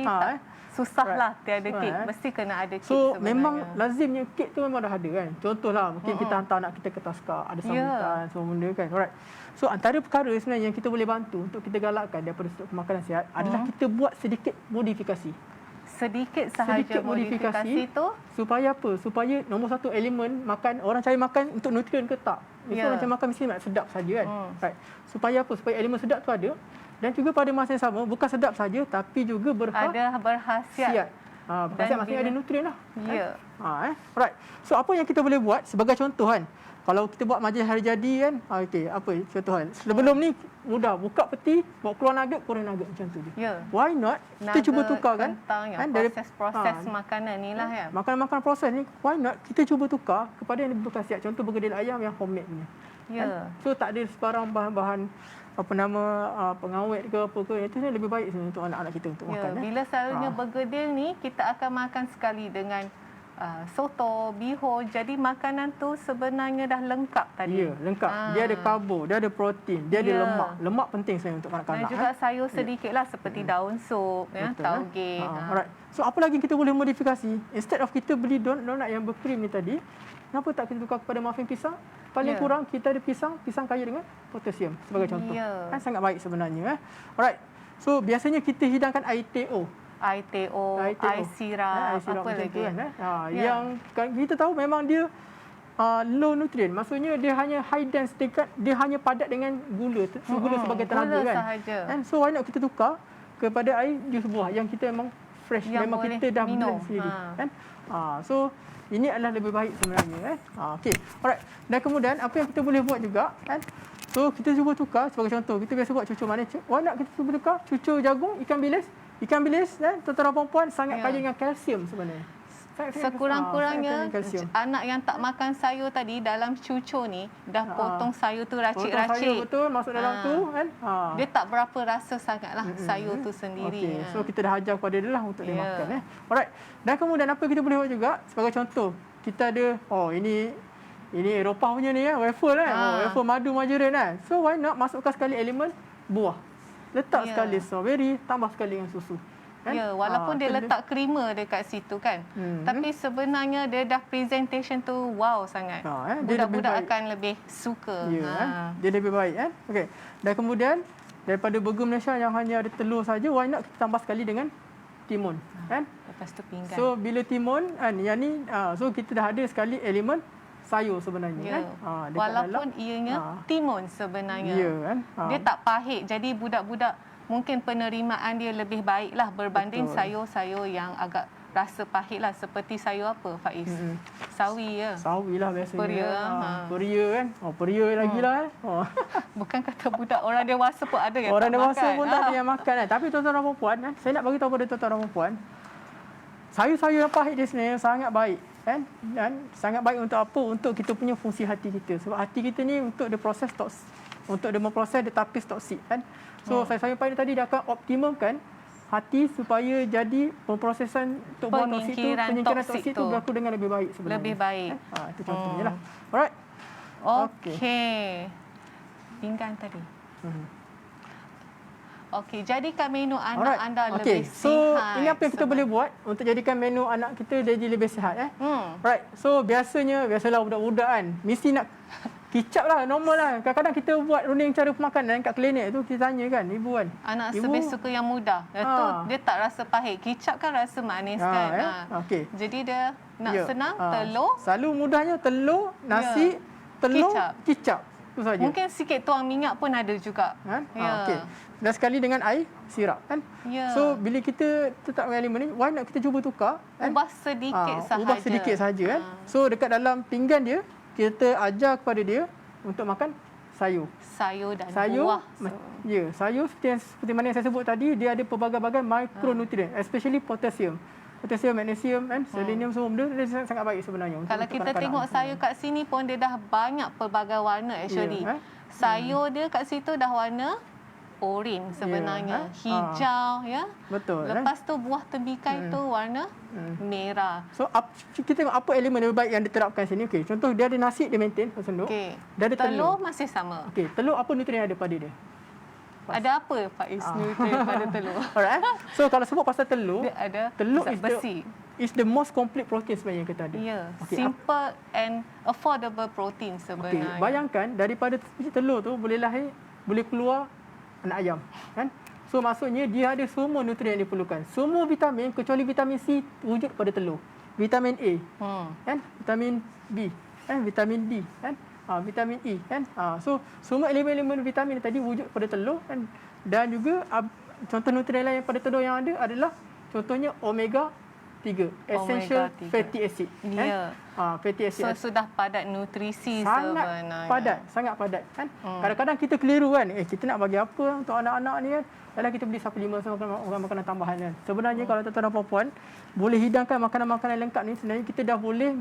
susahlah tiada kek. Mesti kena ada kek so, sebenarnya. memang lazimnya kek tu memang dah ada kan. Contohlah mungkin kita hantar anak kita ke taska, ada sambutan semua benda kan. Alright. So antara perkara sebenarnya yang kita boleh bantu untuk kita galakkan daripada makanan sihat adalah kita buat sedikit modifikasi. Sedikit sahaja modifikasi tu supaya apa? Supaya nombor satu, elemen makan, orang cari makan untuk nutrien ke tak? Itu macam makan mesti nak sedap saja kan. Right. Supaya apa? Supaya elemen sedap tu ada, dan juga pada masa yang sama bukan sedap saja tapi juga ada berkhasiat. Berkhasiat maksudnya ada nutrien lah. Right. So apa yang kita boleh buat sebagai contoh kan? Kalau kita buat majlis hari jadi kan, okey, apa contohan? Sebelum ni mudah buka peti, bawa keluar nugget, korang nugget macam tu je. Why not? Kita cuba tukar kan? Proses makanan ni lah ya. Makanan-makanan proses ni, why not kita cuba tukar kepada yang lebih berkhasiat. Contoh bergedil ayam yang homemade ni. So tak ada sebarang bahan-bahan pengawet ke apa ke, itu lebih baik untuk anak-anak kita untuk makan. Bila selalunya bergedil ni kita akan makan sekali dengan soto, bihun. Jadi makanan tu sebenarnya dah lengkap tadi. Ya, lengkap. Dia ada karbo, dia ada protein, dia ada lemak. Lemak penting sebenarnya untuk kanak-kanak. Dan juga sayur sedikitlah seperti daun sup, tauge. Alright. So apa lagi kita boleh modifikasi? Instead of kita beli donat yang berkrim ni tadi, kenapa tak kita tukar kepada muffin pisang? Paling kurang kita ada pisang kaya dengan potasium sebagai contoh. Kan sangat baik sebenarnya. Alright. So biasanya kita hidangkan air TO. Air sirap, apa lagi kan, yang kita tahu memang dia low nutrient, maksudnya dia hanya high dense, dia hanya padat dengan gula sebagai tenaga kan. And so why not kita tukar kepada air jus buah yang kita memang fresh, yang memang kita dah blend sendiri kan. So ini adalah lebih baik sebenarnya okey. Alright. Dan kemudian apa yang kita boleh buat juga kan, so kita cuba tukar sebagai contoh, kita biasa buat cucur manis, why not kita cuba tukar cucur jagung, ikan bilis. Ikan bilis tuan-tuan dan puan-puan sangat kaya dengan kalsium sebenarnya. Sekurang-kurangnya kalsium. anak yang tak makan sayur tadi dalam cucur ni dah potong sayur tu Potong sayur racik-racik. betul masuk dalam tu kan. Dia tak berapa rasa sangatlah sayur tu sendiri. Okey, so kita dah ajar kepada dia lah untuk dia Ya. makan. Alright. Dan kemudian apa kita boleh buat juga sebagai contoh, kita ada ini Eropah punya ni wafer kan. Wafer madu margarin kan. So why not masukkan sekali elemen buah. Letak sekali strawberry, tambah sekali dengan susu. Kan? Ya, walaupun dia letak krima dekat situ kan. Tapi sebenarnya dia dah presentation tu wow sangat. Budak-budak akan lebih suka. Ya, dia lebih baik kan. Okey. Dan kemudian daripada burger Malaysia yang hanya ada telur saja, why not kita tambah sekali dengan timun kan. Lepas tu pinggan. So bila timun kan yang ni so kita dah ada sekali elemen sayur sebenarnya kan. Walaupun ianya timun sebenarnya. Ya kan. Dia tak pahit. Jadi budak-budak mungkin penerimaan dia lebih baiklah berbanding sayur-sayur yang agak rasa pahit lah. Seperti sayur apa Faiz? Sawi ya. Sawi lah biasanya. Peria. Peria kan. Peria lagi lah. Bukan kata budak orang dewasa pun ada yang orang tak dewasa makan. pun tak ada yang makan kan. Tapi tuan-tuan dan puan kan, saya nak bagi tahu pada tuan-tuan dan puan, sayur-sayur yang pahit dia sebenarnya sangat baik kan. Dan sangat baik untuk apa? Untuk kita punya fungsi hati kita. Sebab hati kita ni untuk dia proses toksik, untuk dia memproses dia tapis toksik kan. So sayur-sayur pahit tadi dia akan optimumkan hati supaya jadi pemprosesan untuk buang toksik tu, penyingkiran toksik tu berlaku dengan lebih baik sebenarnya. Lebih baik. Itu contohnya lah. Alright. Okey. Pinggan tadi. Okey, jadikan menu anak anda lebih sihat. So, ini apa yang kita boleh buat untuk jadikan menu anak kita jadi lebih sihat Right. So, biasalah budak-budak kan mesti nak kicap lah, normal lah. Kadang-kadang kita buat runding cara pemakanan kat klinik tu, kita tanya kan, ibu kan. Anak lebih suka yang mudah. Dia tak rasa pahit. Kicap kan rasa manis kan. Okey. Jadi dia nak senang, telur. Selalu mudahnya telur, nasi, telur, kicap. Itu saja. Mungkin sikit tuang minyak pun ada juga. Okey. Dan sekali dengan air sirap kan. So bila kita tetapkan elemen ni, why not kita cuba tukar kan? Ubah sedikit sahaja. Ubah sedikit sahaja kan. So dekat dalam pinggan dia, kita ajar kepada dia untuk makan sayur. Sayur dan buah. Ya, sayur seperti mana yang saya sebut tadi, dia ada pelbagai-bagai mikronutrien, especially potassium. Potassium, magnesium kan, selenium semua benda dia sangat baik sebenarnya. Kalau kita tengok sayur kat sini pun dia dah banyak pelbagai warna actually. Sayur dia kat situ dah warna oren sebenarnya, hijau ya. Betul. Lepas tu buah tembikai tu warna merah. So kita tengok apa elemen yang baik yang diterapkan sini. Okey, contoh dia ada nasi dia maintain senduk. Okey. Dia ada telur masih sama. Okey, telur apa nutrien yang ada pada dia? Ada apa Faiz nutrien pada telur? Alright. So kalau sebut pasal telur, dia ada telur besi. Is the most complete protein sebenarnya yang kita ada. Ya, simple and affordable protein sebenarnya. Okey, bayangkan daripada biji telur tu boleh keluar anak ayam kan. So maksudnya dia ada semua nutrien yang diperlukan. Semua vitamin kecuali vitamin C wujud pada telur. Vitamin A kan, vitamin B kan, vitamin D kan, vitamin E kan. So semua elemen-elemen vitamin tadi wujud pada telur kan. Dan juga contoh nutrien lain pada telur yang ada adalah contohnya omega 3, essential fatty acid kan. Fatty acid. So sudah padat nutrisi sebenarnya. Sangat padat kan. Kadang-kadang kita keliru kan. Kita nak bagi apa untuk anak-anak ni kan. Dalam kita beli suplemen makanan tambahan kan. Sebenarnya kalau tuan-tuan dan puan-puan boleh hidangkan makanan-makanan lengkap ni, sebenarnya kita dah boleh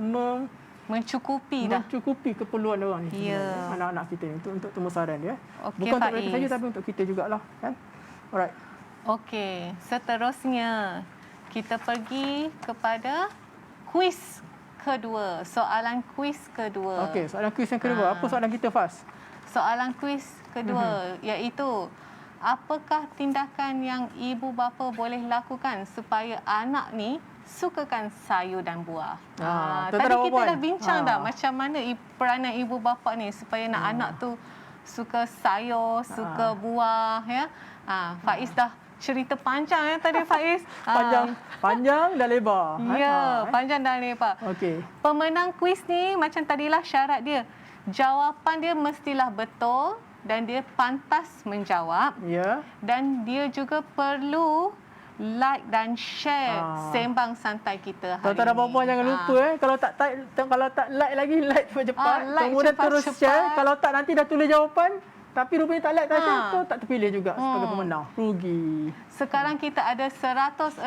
mencukupi keperluan orang ni. Anak-anak kita ni untuk temusaran dia. Bukan untuk mereka saja tapi untuk kita jugalah kan. Alright. Okey, seterusnya kita pergi kepada kuis kedua. Soalan kuis kedua. Okey, soalan kuis yang kedua. Apa soalan kita, Faz? Soalan kuis kedua iaitu apakah tindakan yang ibu bapa boleh lakukan supaya anak ni sukakan sayur dan buah? Tadi kita dah bincang dah macam mana peranan ibu bapa ni supaya nak anak tu suka sayur, suka buah ya. Faiz dah cerita panjang tadi Faiz. Panjang dan lebar. Panjang dan lebar. Okey. Pemenang kuis ni macam tadilah syarat dia. Jawapan dia mestilah betul dan dia pantas menjawab. Dan dia juga perlu like dan share sembang santai kita hari tuan-tuan dan puan-puan jangan lupa kalau tak like lagi, like cepat-cepat. Kemudian terus share. Kalau tak nanti dah tulis jawapan Tapi rupanya tak like Tasha, kau tak terpilih juga sebagai pemenang. Rugi. Sekarang kita ada 166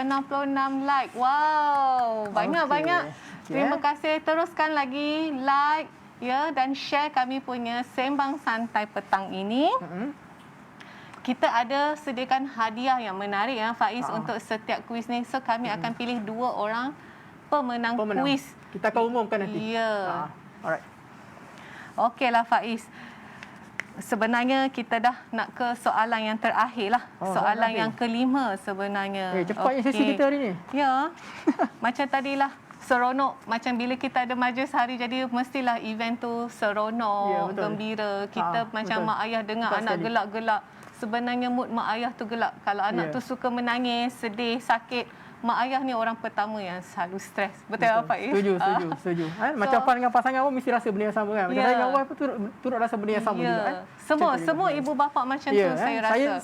like. Wow, banyak-banyak. Terima kasih. Teruskan lagi like ya dan share kami punya Sembang Santai petang ini. Kita ada sediakan hadiah yang menarik ya Faiz untuk setiap kuis ni. So kami akan pilih 2 orang pemenang kuis. Kita akan umumkan nanti. Ya. Alright. Okeylah Faiz. Sebenarnya kita dah nak ke soalan yang terakhir lah. Soalan yang kelima sebenarnya. Cepatnya sesi kita hari ni. Ya. Macam tadilah. Seronok. Macam bila kita ada majlis hari, jadi mestilah event tu seronok, gembira. Kita macam mak ayah dengar anak gelak-gelak. Sebenarnya mood mak ayah tu gelak. Kalau anak tu suka menangis, sedih, sakit, mak ayah ni orang pertama yang selalu stres. Betul apa Faiz? Setuju. Macam Puan dengan pasangan pun mesti rasa benda yang sama kan. Macam saya dengan wife pun turut rasa benda yang sama juga kan. Semua ibu bapa macam tu saya rasa.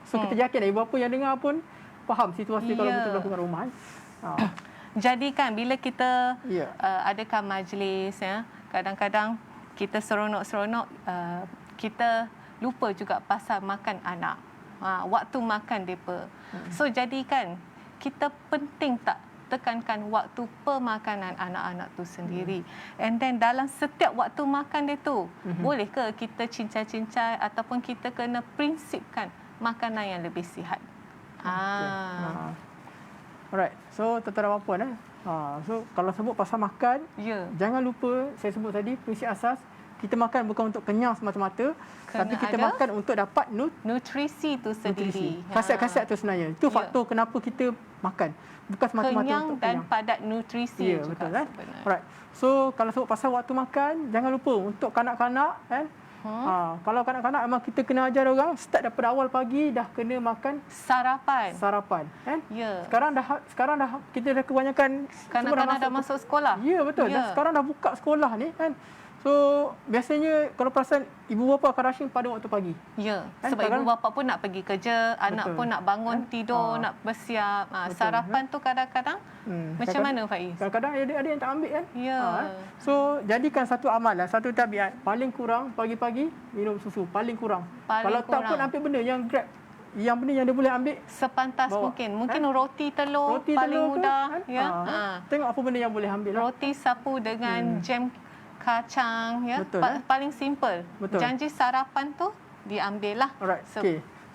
So kita yakin ibu bapa yang dengar pun faham situasi kalau betul berlaku kat rumah kan. Jadi kan bila kita adakan majlis ya, kadang-kadang kita seronok-seronok kita lupa juga pasal makan anak. Waktu makan depa. So jadikan kita penting tak tekankan waktu pemakanan anak-anak tu sendiri. And then dalam setiap waktu makan dia tu, boleh ke kita cincai-cincai ataupun kita kena prinsipkan makanan yang lebih sihat. Alright. So tuan-tuan dan puan so kalau sebut pasal makan, jangan lupa saya sebut tadi prinsip asas, kita makan bukan untuk kenyang semata-mata, tapi kita makan untuk dapat nutrisi tu sendiri. Khasiat-khasiat tu sebenarnya. Itu faktor kenapa kita makan. Bukan semata-mata kenyang untuk dan kenyang. padat nutrisi juga betul kan? Sebenarnya. Alright. So kalau sebut pasal waktu makan, jangan lupa untuk kanak-kanak kan. Kalau kanak-kanak memang kita kena ajar orang start daripada awal pagi dah kena makan sarapan kan. Sekarang dah kita dah kebanyakan kanak-kanak dah masuk sekolah. Ya betul. Sekarang dah buka sekolah ni kan. So biasanya kalau perasan ibu bapa akan rushing pada waktu pagi. Ya, sebab ibu bapa pun nak pergi kerja, anak pun nak bangun tidur, nak bersiap. Sarapan tu kadang-kadang macam mana Faiz? Kadang-kadang ada yang tak ambil kan. Ya. So jadikan satu amalan, satu tabiat, paling kurang pagi-pagi minum susu, paling kurang. Kalau tak pun ambil benda yang grab, yang benda yang dia boleh ambil sepantas mungkin roti telur paling mudah tengok apa benda yang boleh ambil. Roti sapu dengan jam kacang paling simple. Janji sarapan tu diambil lah. Alright.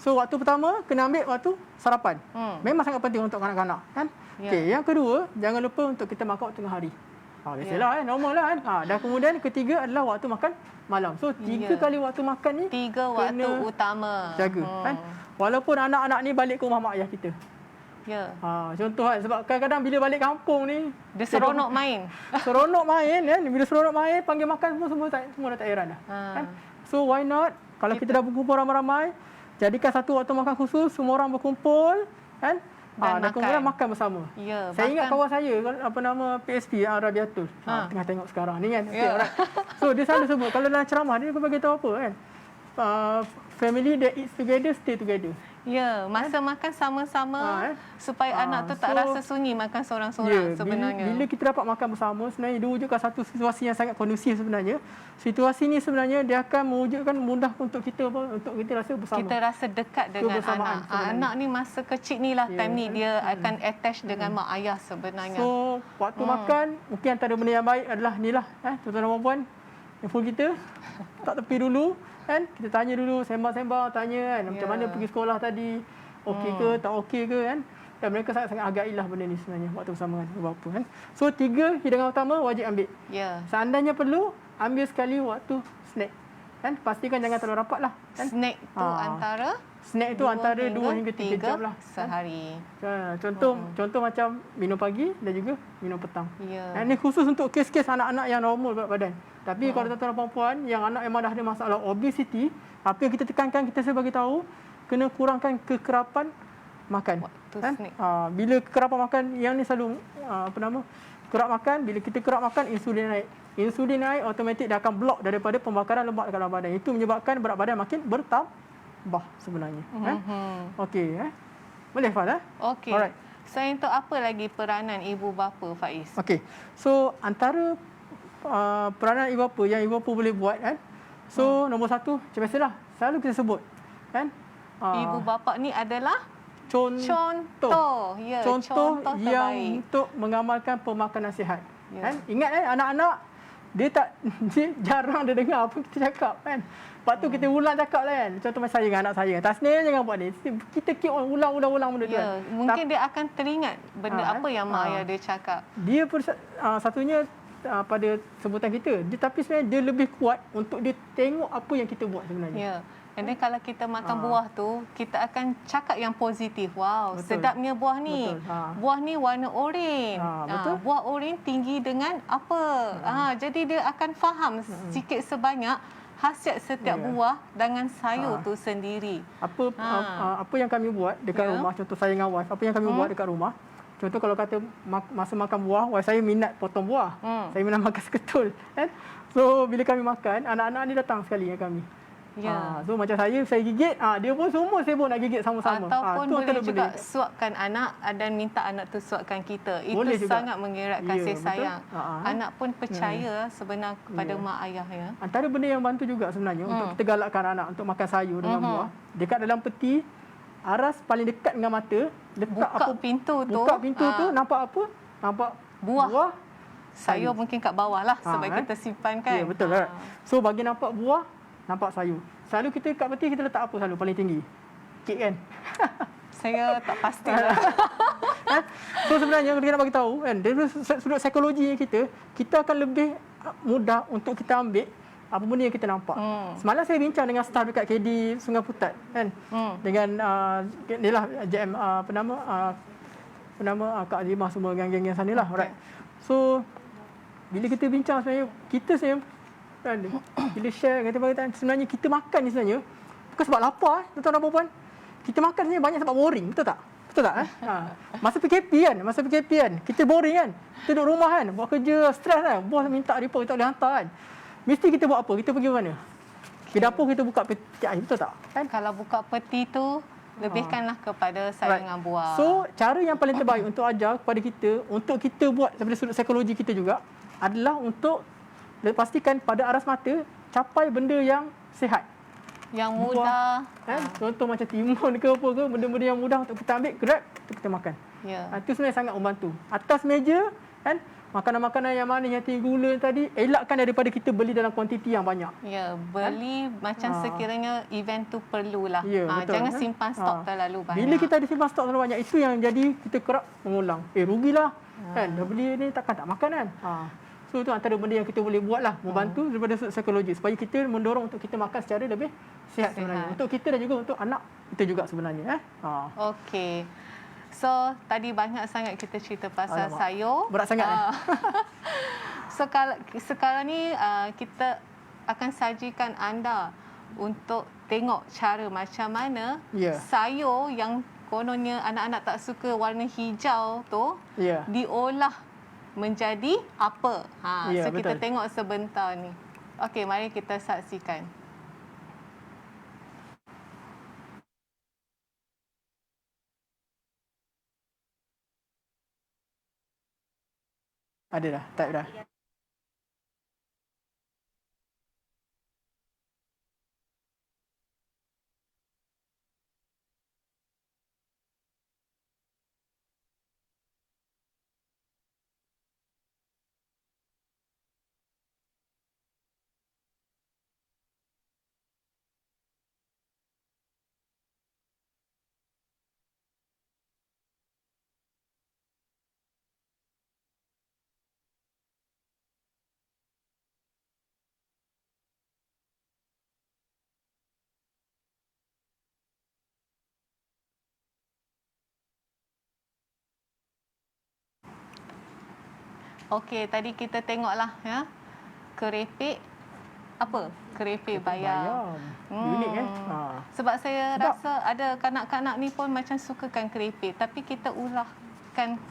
So waktu pertama kena ambil waktu sarapan. Memang sangat penting untuk kanak-kanak kan. Yang kedua, jangan lupa untuk kita makan waktu tengah hari. Biasalah kan, normal lah kan. Dan kemudian ketiga adalah waktu makan malam. So 3 kali waktu makan ni 3 waktu utama. Jaga kan. Walaupun anak-anak ni balik ke rumah mak ayah kita. Contoh kan, sebab kadang-kadang bila balik kampung ni dia seronok main. Seronok main kan. Bila seronok main panggil makan semua dah tak heran dah. Kan? So why not kalau kita dah berkumpul ramai-ramai, jadikan satu waktu makan khusus, semua orang berkumpul kan. Dan kemudian makan bersama. Saya ingat kawan saya PSP Arabiatul. Tengah tengok sekarang ni kan. So dia selalu sebut kalau dalam ceramah dia bagi tahu apa kan. Family that eats together stay together. Masa makan sama-sama supaya anak tu tak rasa sunyi makan seorang-seorang sebenarnya. Bila kita dapat makan bersama, sebenarnya dia wujudkan satu situasi yang sangat kondusif sebenarnya. Situasi ni sebenarnya dia akan mewujudkan mudah untuk kita rasa bersama. Kita rasa dekat dengan anak. Anak ni masa kecil ni lah time ni dia akan attach dengan mak ayah sebenarnya. So, waktu makan mungkin antara benda yang baik adalah ni lah tuan-tuan dan puan, handphone kita tak tepi dulu. Kan? Kita tanya dulu, sembang-sembang, tanya kan macam mana pergi sekolah tadi, okey ke, tak okey ke kan. Dan mereka sangat-sangat hargailah benda ni sebenarnya waktu bersama dengan bapa kan. So 3 hidangan utama wajib ambil. Seandainya perlu, ambil sekali waktu snack. Kan? Pastikan jangan terlalu rapat lah. Kan? Snack tu antara 2 hingga 3 jam lah. Sehari. Contoh macam minum pagi dan juga minum petang. Ini khusus untuk kes-kes anak-anak yang normal berat badan. Tapi kalau tuan-tuan dan puan-puan yang anak memang dah ada masalah obesity, apa yang kita tekankan, kita selalu bagi tahu, kena kurangkan kekerapan makan. Kan? Bila kekerapan makan, yang ni selalu kerap makan, bila kita kerap makan, insulin naik. Insulin naik, automatik dia akan blok daripada pembakaran lemak dalam badan. Itu menyebabkan berat badan makin bertambah sebenarnya. Okey. Boleh Faz? Okey. Alright. Selain itu, apa lagi peranan ibu bapa Faiz? Okey. So antara peranan ibu bapa yang ibu bapa boleh buat kan. So nombor satu, macam biasalah, selalu kita sebut kan. Ibu bapa ni adalah Contoh. Ya, Contoh contoh yang terbaik. untuk mengamalkan pemakanan sihat. Ya. Kan? Ingat anak-anak dia jarang dia dengar apa kita cakap kan. Lepas tu kita ulang cakap lah kan. Contoh macam saya dengan anak saya. Tasnia jangan buat ni. Kita keep on ulang benda tu. Ya, mungkin dia akan teringat benda apa yang mak ayah dia cakap. Dia pun satunya pada sebutan kita. Tapi sebenarnya dia lebih kuat untuk dia tengok apa yang kita buat sebenarnya. Ya. And then kalau kita makan buah tu, kita akan cakap yang positif. Wow, Betul. sedapnya buah ni. Betul. Buah ni warna oren. Betul. Buah oren tinggi dengan apa? Jadi dia akan faham sikit sebanyak khasiat setiap buah dengan sayur tu sendiri. Apa yang kami buat dekat rumah, contoh saya dengan wife, apa yang kami buat dekat rumah. Contoh kalau kata masa makan buah, wife saya minat potong buah. Saya minat makan seketul. Kan? So bila kami makan, anak-anak ni datang sekali dengan kami. Ya. So macam saya gigit, dia pun semua sibuk nak gigit sama-sama. Ataupun tu boleh juga suapkan anak dan minta anak tu suapkan kita. Itu Boleh juga. sangat mengerat kasih sayang. Anak pun percaya sebenarnya kepada mak ayah ya. Antara benda yang bantu juga sebenarnya untuk kita galakkan anak untuk makan sayur dengan buah. Dekat dalam peti, aras paling dekat dengan mata, letak buka pintu tu, nampak apa? Nampak buah. Sayur mungkin kat bawah lah sebab kita simpan kan. Ya, betul lah. So bagi nampak buah, nampak sayur. Selalu kita kat peti kita letak apa selalu paling tinggi? Kek kan? Saya tak pasti lah. So sebenarnya kita nak bagi tahu kan, dari sudut psikologi kita akan lebih mudah untuk kita ambil apa benda yang kita nampak. Semalam saya bincang dengan staf dekat KD Sungai Putat kan. Dengan inilah JM apa nama Kak Azimah semua geng-geng yang sanalah. Alright. So bila kita bincang sebenarnya kita kan, bila share kata sebenarnya kita makan ni sebenarnya bukan sebab lapar tuan-tuan dan puan. Kita makan sebenarnya banyak sebab boring, betul tak? Masa PKP kan, kita boring kan. Kita duduk rumah kan, buat kerja stres kan. Bos minta report kita boleh hantar kan. Mesti kita buat apa? Kita pergi mana? Ke dapur kita buka peti air, betul tak? Kan kalau buka peti tu lebihkanlah kepada sayur dengan buah. So, cara yang paling terbaik untuk ajar kepada kita, untuk kita buat daripada sudut psikologi kita juga adalah untuk pastikan pada aras mata capai benda yang sihat. Yang mudah. Kan? Contoh macam timun ke apa ke, benda-benda yang mudah untuk kita ambil, grab, untuk kita makan. Ya. Itu sebenarnya sangat membantu. Atas meja, kan, makanan-makanan yang manis yang tinggi gula tadi, elakkan daripada kita beli dalam kuantiti yang banyak. Ya, beli macam sekiranya event tu perlulah. Ya, betul, jangan simpan stok terlalu banyak. Bila kita ada simpan stok terlalu banyak, itu yang jadi kita kerap mengulang. Rugilah. Kan, dah beli ni takkan tak makan kan. So itu antara benda yang kita boleh buat lah, membantu daripada psikologi supaya kita mendorong untuk kita makan secara lebih sihat sebenarnya. Untuk kita dan juga untuk anak kita juga sebenarnya. Okey. So tadi banyak sangat kita cerita pasal sayur. Berat sangat. So sekarang ni kita akan sajikan anda untuk tengok cara macam mana sayur yang kononnya anak-anak tak suka warna hijau tu diolah menjadi apa. So kita tengok sebentar ni. Okey, mari kita saksikan. Ada dah, type dah. Okey, tadi kita tengoklah ya. Keripik apa? Keripik bayam. Unik kan? Sebab saya rasa ada kanak-kanak ni pun macam sukakan keripik, tapi kita ulahkan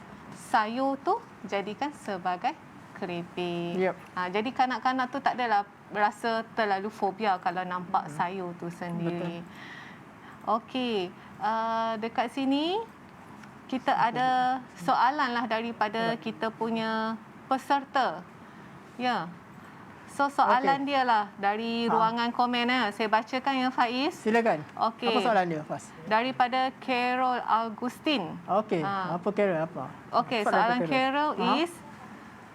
sayur tu jadikan sebagai keripik. Jadi kanak-kanak tu tak adalah rasa terlalu fobia kalau nampak sayur tu sendiri. Okey, dekat sini kita ada soalan lah daripada kita punya peserta. Ya. So soalan dia lah dari ruangan komen. Saya bacakan ya Faiz. Silakan. Okey. Apa soalan dia, Fas? Daripada Carol Augustin. Okey. Apa Carol apa? Okey, soalan Carol is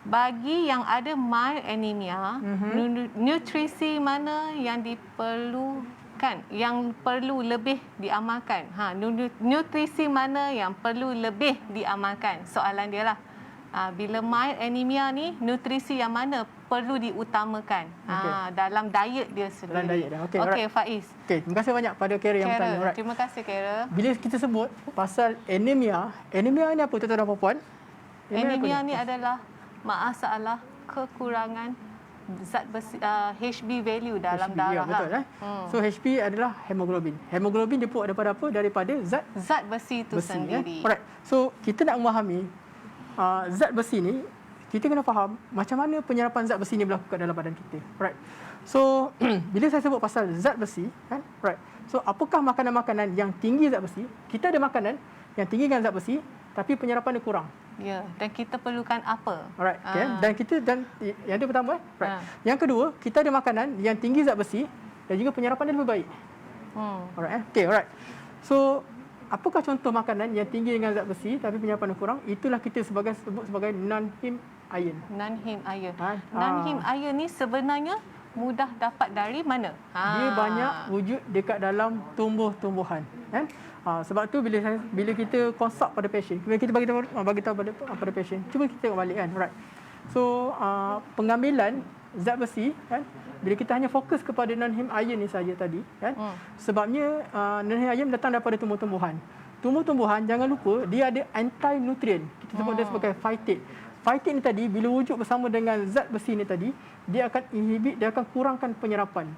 bagi yang ada mild anemia, nutrisi mana yang diperlukan, yang perlu lebih diamalkan? Nutrisi mana yang perlu lebih diamalkan? Soalan dia lah. Bila mild anemia ni, nutrisi yang mana perlu diutamakan dalam diet dia sendiri? Dalam diet dia. Okey, Okey, Faiz. Okey, terima kasih banyak pada Carol yang bertanya. Alright. Terima kasih, Carol. Bila kita sebut pasal anemia ni apa tuan-tuan dan puan-puan? Anemia ni adalah masalah kekurangan zat besi, HB value dalam HB, darah. ya, betul lah. So HB adalah hemoglobin. Hemoglobin dia buat daripada apa? Daripada Zat besi itu besi, sendiri. Alright. So kita nak memahami zat besi ni, kita kena faham macam mana penyerapan zat besi ni berlaku kat dalam badan kita. Alright. So bila saya sebut pasal zat besi, kan? Right. So apakah makanan-makanan yang tinggi zat besi? Kita ada makanan yang tinggi dengan zat besi tapi penyerapan dia kurang. Ya, dan kita perlukan apa? Alright, okay. Dan yang itu pertama, right. Yang kedua, kita ada makanan yang tinggi zat besi dan juga penyerapan dia lebih baik. Alright, okay, alright. So, apakah contoh makanan yang tinggi dengan zat besi tapi penyerapan dia kurang? Itulah kita sebut sebagai non-heme iron. Non-heme iron. Non-heme iron ni sebenarnya mudah dapat dari mana? Dia banyak wujud dekat dalam tumbuh-tumbuhan, kan? Sebab tu bila kita consult pada pasien, bila kita bagi tahu pada pasien, cuba kita tengok balik, kan, right. So pengambilan zat besi, kan, bila kita hanya fokus kepada non-heme iron ni saja tadi, kan, sebabnya non-heme iron datang daripada tumbuh-tumbuhan. Tumbuh-tumbuhan, jangan lupa dia ada anti-nutrient, kita sebut dia sebagai phytate. Phytate ni tadi bila wujud bersama dengan zat besi ni tadi, dia akan inhibit, dia akan kurangkan penyerapan.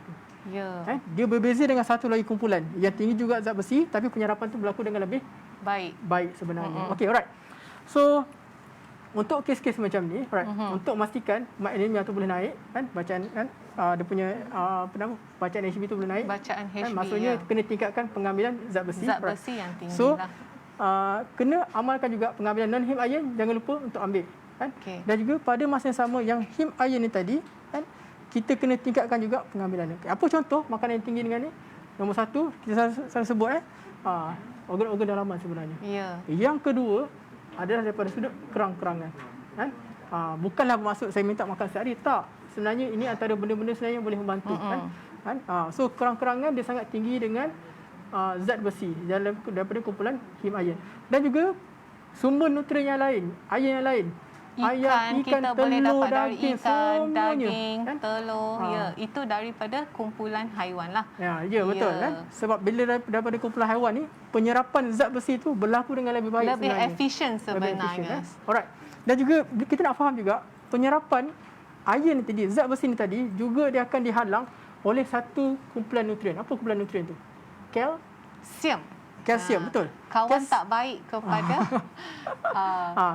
Ya. Dia berbeza dengan satu lagi kumpulan yang tinggi juga zat besi tapi penyerapan tu berlaku dengan lebih baik sebenarnya. Okey, alright. So untuk kes-kes macam ni, right, untuk memastikan mild anemia tu boleh naik, kan, bacaan, kan, dia punya bacaan HB tu boleh naik. Bacaan HB, kan, maksudnya kena tingkatkan pengambilan zat besi. Zat besi yang tinggi. So kena amalkan juga pengambilan non-heme iron, jangan lupa untuk ambil, kan. Okay. Dan juga pada masa yang sama yang heme iron ni tadi, kan, kita kena tingkatkan juga pengambilannya. Apa contoh makanan yang tinggi dengan ni? Nombor satu, kita selalu sebut organ-organ dalaman sebenarnya. Ya. Yang kedua adalah daripada sudut kerang-kerangan. Kan? Bukanlah bermaksud saya minta makan sehari, tak. Sebenarnya ini antara benda-benda sebenarnya yang boleh membantu. Kan? So kerang-kerangan dia sangat tinggi dengan zat besi daripada kumpulan heme iron. Dan juga sumber nutrien yang lain, iron yang lain. Ikan kita boleh dapat dari ikan, semuanya, daging, kan? telur. Ya, itu daripada kumpulan haiwan lah. Ya, betul, kan? Sebab bila daripada kumpulan haiwan ni, penyerapan zat besi itu berlaku dengan lebih baik lebih sebenarnya. efisien sebenarnya. Alright. Dan juga kita nak faham juga penyerapan iron ni tadi, zat besi ni tadi juga dia akan dihalang oleh satu kumpulan nutrien. Apa kumpulan nutrien tu? Kalsium, betul. Kawan tak baik kepada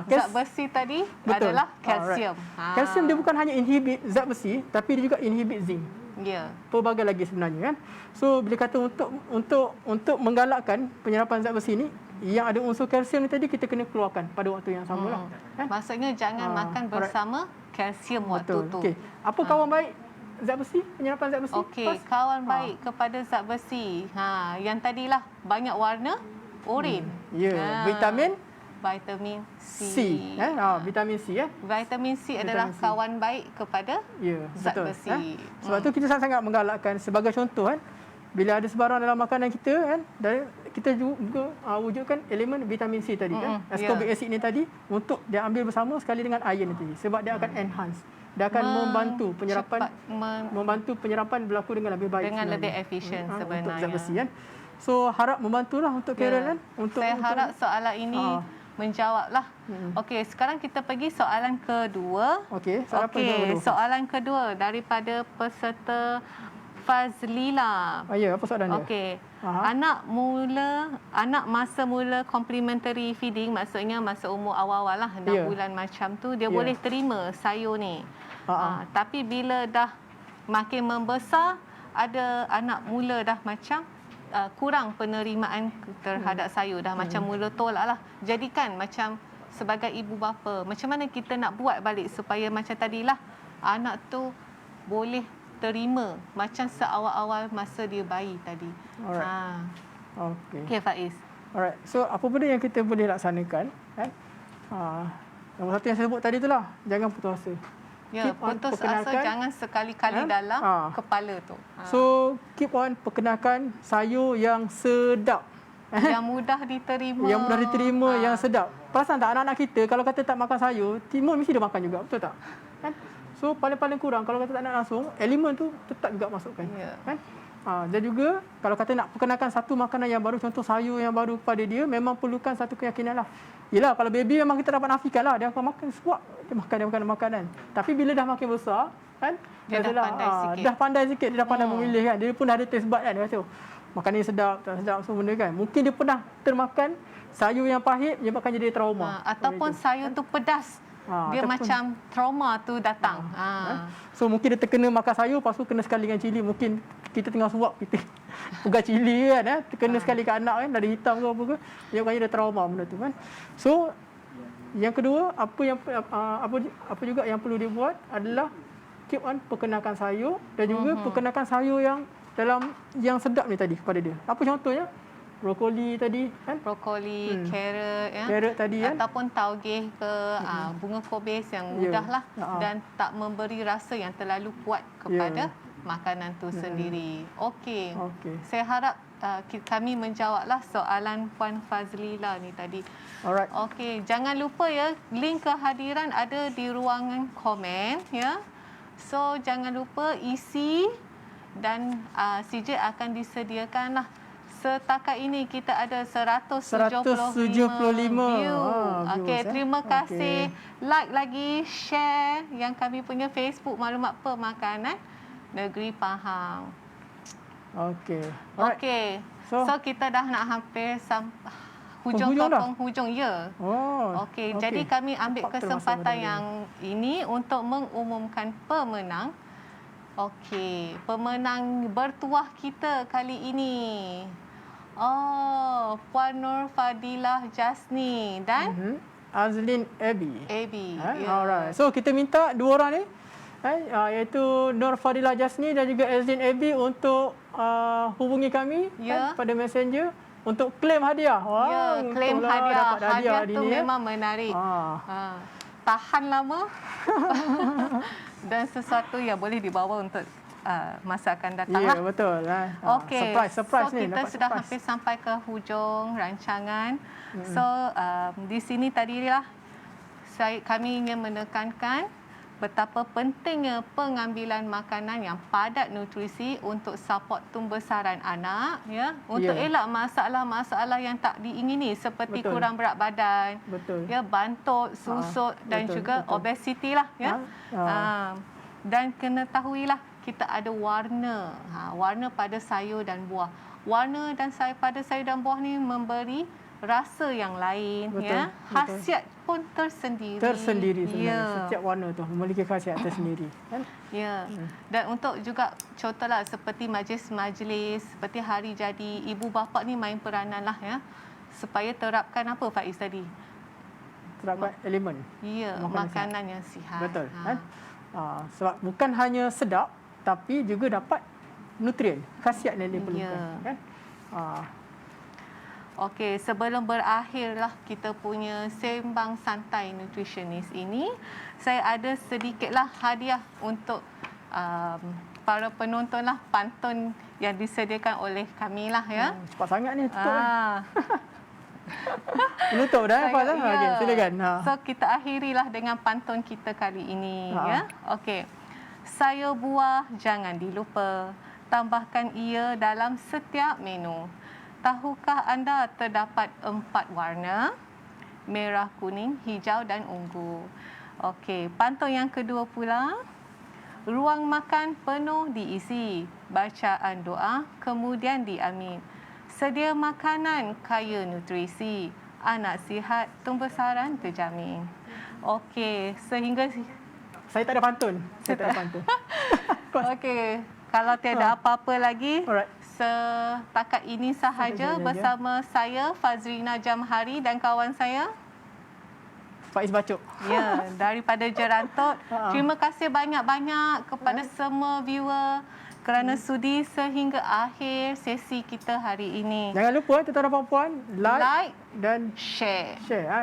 zat besi tadi, betul, adalah kalsium. Kalsium dia bukan hanya inhibit zat besi tapi dia juga inhibit zinc. Ya. Pelbagai lagi sebenarnya, kan. So bila kata untuk menggalakkan penyerapan zat besi ni, yang ada unsur kalsium ni tadi kita kena keluarkan pada waktu yang sama lah. Kan? Maksudnya jangan makan bersama kalsium waktu tu. Okey. Apa kawan baik zat besi, penyerapan zat besi? Okey, kawan baik kepada zat besi. Yang tadilah banyak warna, oranye. Vitamin C. Vitamin C, Vitamin C adalah kawan baik kepada zat besi. Sebab tu kita sangat menggalakkan, sebagai contoh, kan, bila ada sebarang dalam makanan kita, kan, kita juga wujudkan elemen vitamin C tadi, kan, ascorbic acid ni tadi, untuk dia ambil bersama sekali dengan iron tadi, sebab dia akan enhance. Dia akan membantu penyerapan berlaku dengan lebih baik, dengan lebih efisien sebenarnya untuk zat besi, kan. So harap membantulah untuk Carol, kan, saya harap soalan ini menjawablah. Okey, sekarang kita pergi soalan kedua. Soalan kedua daripada peserta Fazlila. Apa soalan dia? Okey. Anak masa mula complementary feeding, maksudnya masa umur awal-awal lah, 6 bulan macam tu, dia boleh terima sayur ni. Tapi bila dah makin membesar, ada anak mula dah macam kurang penerimaan terhadap sayur, dah macam mula tolak lah. Jadi kan macam sebagai ibu bapa, macam mana kita nak buat balik supaya macam tadilah anak tu boleh terima macam seawal-awal masa dia bayi tadi. Alright. Okey. Okey Faiz. Alright. So apa benda yang kita boleh laksanakan kan? Nombor satu yang saya sebut tadi itulah, jangan putus asa. Ya, Keep on putus asa perkenalkan, jangan sekali-kali dalam kepala tu. So keep on perkenalkan sayur yang sedap. Yang mudah diterima. Yang mudah diterima, yang sedap. Perasan tak anak-anak kita kalau kata tak makan sayur, timun mesti dia makan juga, betul tak? Kan? So paling-paling kurang kalau kata tak nak langsung, elemen tu tetap juga masukkan. Ya. Kan? Dan juga kalau kata nak perkenalkan satu makanan yang baru, contoh sayur yang baru kepada dia, memang perlukan satu keyakinan lah. Yelah, kalau baby memang kita dapat nafikan lah, dia akan makan sebab dia makan makanan. Tapi bila dah makin besar, kan? Dia dah pandai sikit. Dah pandai sikit, dia dah pandai memilih kan. Dia pun dah ada taste bud kan, dia rasa makanan ni sedap, tak sedap, semua benda kan. Mungkin dia pernah termakan sayur yang pahit, menyebabkan jadi trauma. Ataupun sayur tu pedas. Dia macam trauma tu datang. So mungkin dia terkena makan sayur, lepas tu kena sekali dengan cili. Mungkin kita tengah suap, kita pegang cili kan, terkena sekali ke anak kan, ada hitam ke apa ke, menyebabkan dia trauma benda tu kan. So yang kedua, apa juga yang perlu dibuat adalah keep on perkenalkan sayur dan juga perkenalkan sayur yang dalam yang sedap ni tadi kepada dia. Apa contohnya? Brokoli tadi kan? Brokoli, carrot ya. Carrot tadi kan? Ataupun taugeh ke bunga kobis yang mudahlah dan tak memberi rasa yang terlalu kuat kepada makanan tu sendiri. Okey. Saya harap kami menjawablah soalan Puan Fazlila ni tadi. Alright. Okey, jangan lupa ya, link kehadiran ada di ruangan komen ya. So jangan lupa isi dan CJ akan disediakanlah. Setakat ini kita ada 175 view. Okey, terima kasih. Like lagi, share yang kami punya Facebook Maklumat Pemakanan Negeri Pahang. Okey. Okey. So kita dah nak hampir hujung ke penghujung ya. Okey, jadi kami ambil kesempatan yang ini untuk mengumumkan pemenang. Okey, pemenang bertuah kita kali ini. Puan Nur Fadilah Jasni dan Azlin Abi. Yeah. So kita minta dua orang ni, iaitu Nur Fadilah Jasni dan juga Azlin Abi untuk hubungi kami pada messenger untuk claim hadiah. Claim hadiah. Hadiah tu ni, memang menarik. Tahan lama dan sesuatu yang boleh dibawa untuk masa akan datang. Ya, betul. Okey. Surprise so ni. Kita sudah hampir sampai ke hujung rancangan. So di sini tadilah kami ingin menekankan betapa pentingnya pengambilan makanan yang padat nutrisi untuk support tumbesaran anak ya, untuk elak masalah-masalah yang tak diingini seperti kurang berat badan, ya, bantot, susut dan juga obesiti lah ya. Dan kena tahuilah kita ada warna. Warna pada sayur dan buah. Warna dan pada sayur dan buah ni memberi rasa yang lain ya. Khasiat pun tersendiri. Sebenarnya. Setiap warna tu memiliki khasiat tersendiri kan? Ya. Dan untuk juga contohlah seperti majlis-majlis, seperti hari jadi ibu bapa ni main peranan lah ya. Supaya terapkan apa Faiz tadi? Terapkan elemen. Ya, makanan yang sihat. Betul kan? Sebab bukan hanya sedap tapi juga dapat nutrien, khasiat yang diperlukan kan. Okey, sebelum berakhirlah kita punya sembang santai nutritionist ini, saya ada sedikitlah hadiah untuk para penonton lah, pantun yang disediakan oleh kami lah ya. Cepat sangat ni tutup. Menutup dah Faz. Okey, silakan. So kita akhirilah dengan pantun kita kali ini ya. Okey. Sayur buah jangan dilupa, tambahkan ia dalam setiap menu. Tahukah anda terdapat 4 warna? Merah, kuning, hijau dan ungu. Okey, pantun yang kedua pula. Ruang makan penuh diisi, bacaan doa kemudian diamin. Sedia makanan kaya nutrisi, anak sihat, tumbesaran terjamin. Okey, sehingga saya tak ada pantun. Okey, kalau tiada apa-apa lagi, setakat ini sahaja bersama saya Fazrina Jamhari dan kawan saya Faiz Bacok. Ya, daripada Jerantot. Terima kasih banyak-banyak kepada semua viewer kerana sudi sehingga akhir sesi kita hari ini. Jangan lupa tuan-tuan dan puan-puan, like dan share.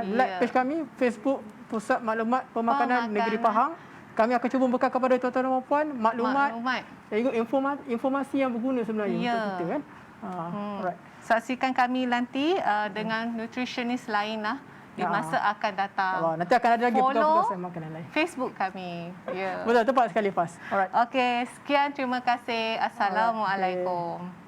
Like page kami, Facebook Pusat Maklumat Pemakanan Negeri Pahang. Kami akan cuba bekal kepada tuan-tuan dan puan-puan maklumat dan juga informasi yang berguna sebenarnya untuk kita kan. Alright. Saksikan kami nanti dengan nutritionist lain lah di masa akan datang. Nanti akan ada lagi follow program makanan lain. Facebook kami. Betul, tepat sekali Fas. Alright. Okey, sekian, terima kasih. Assalamualaikum.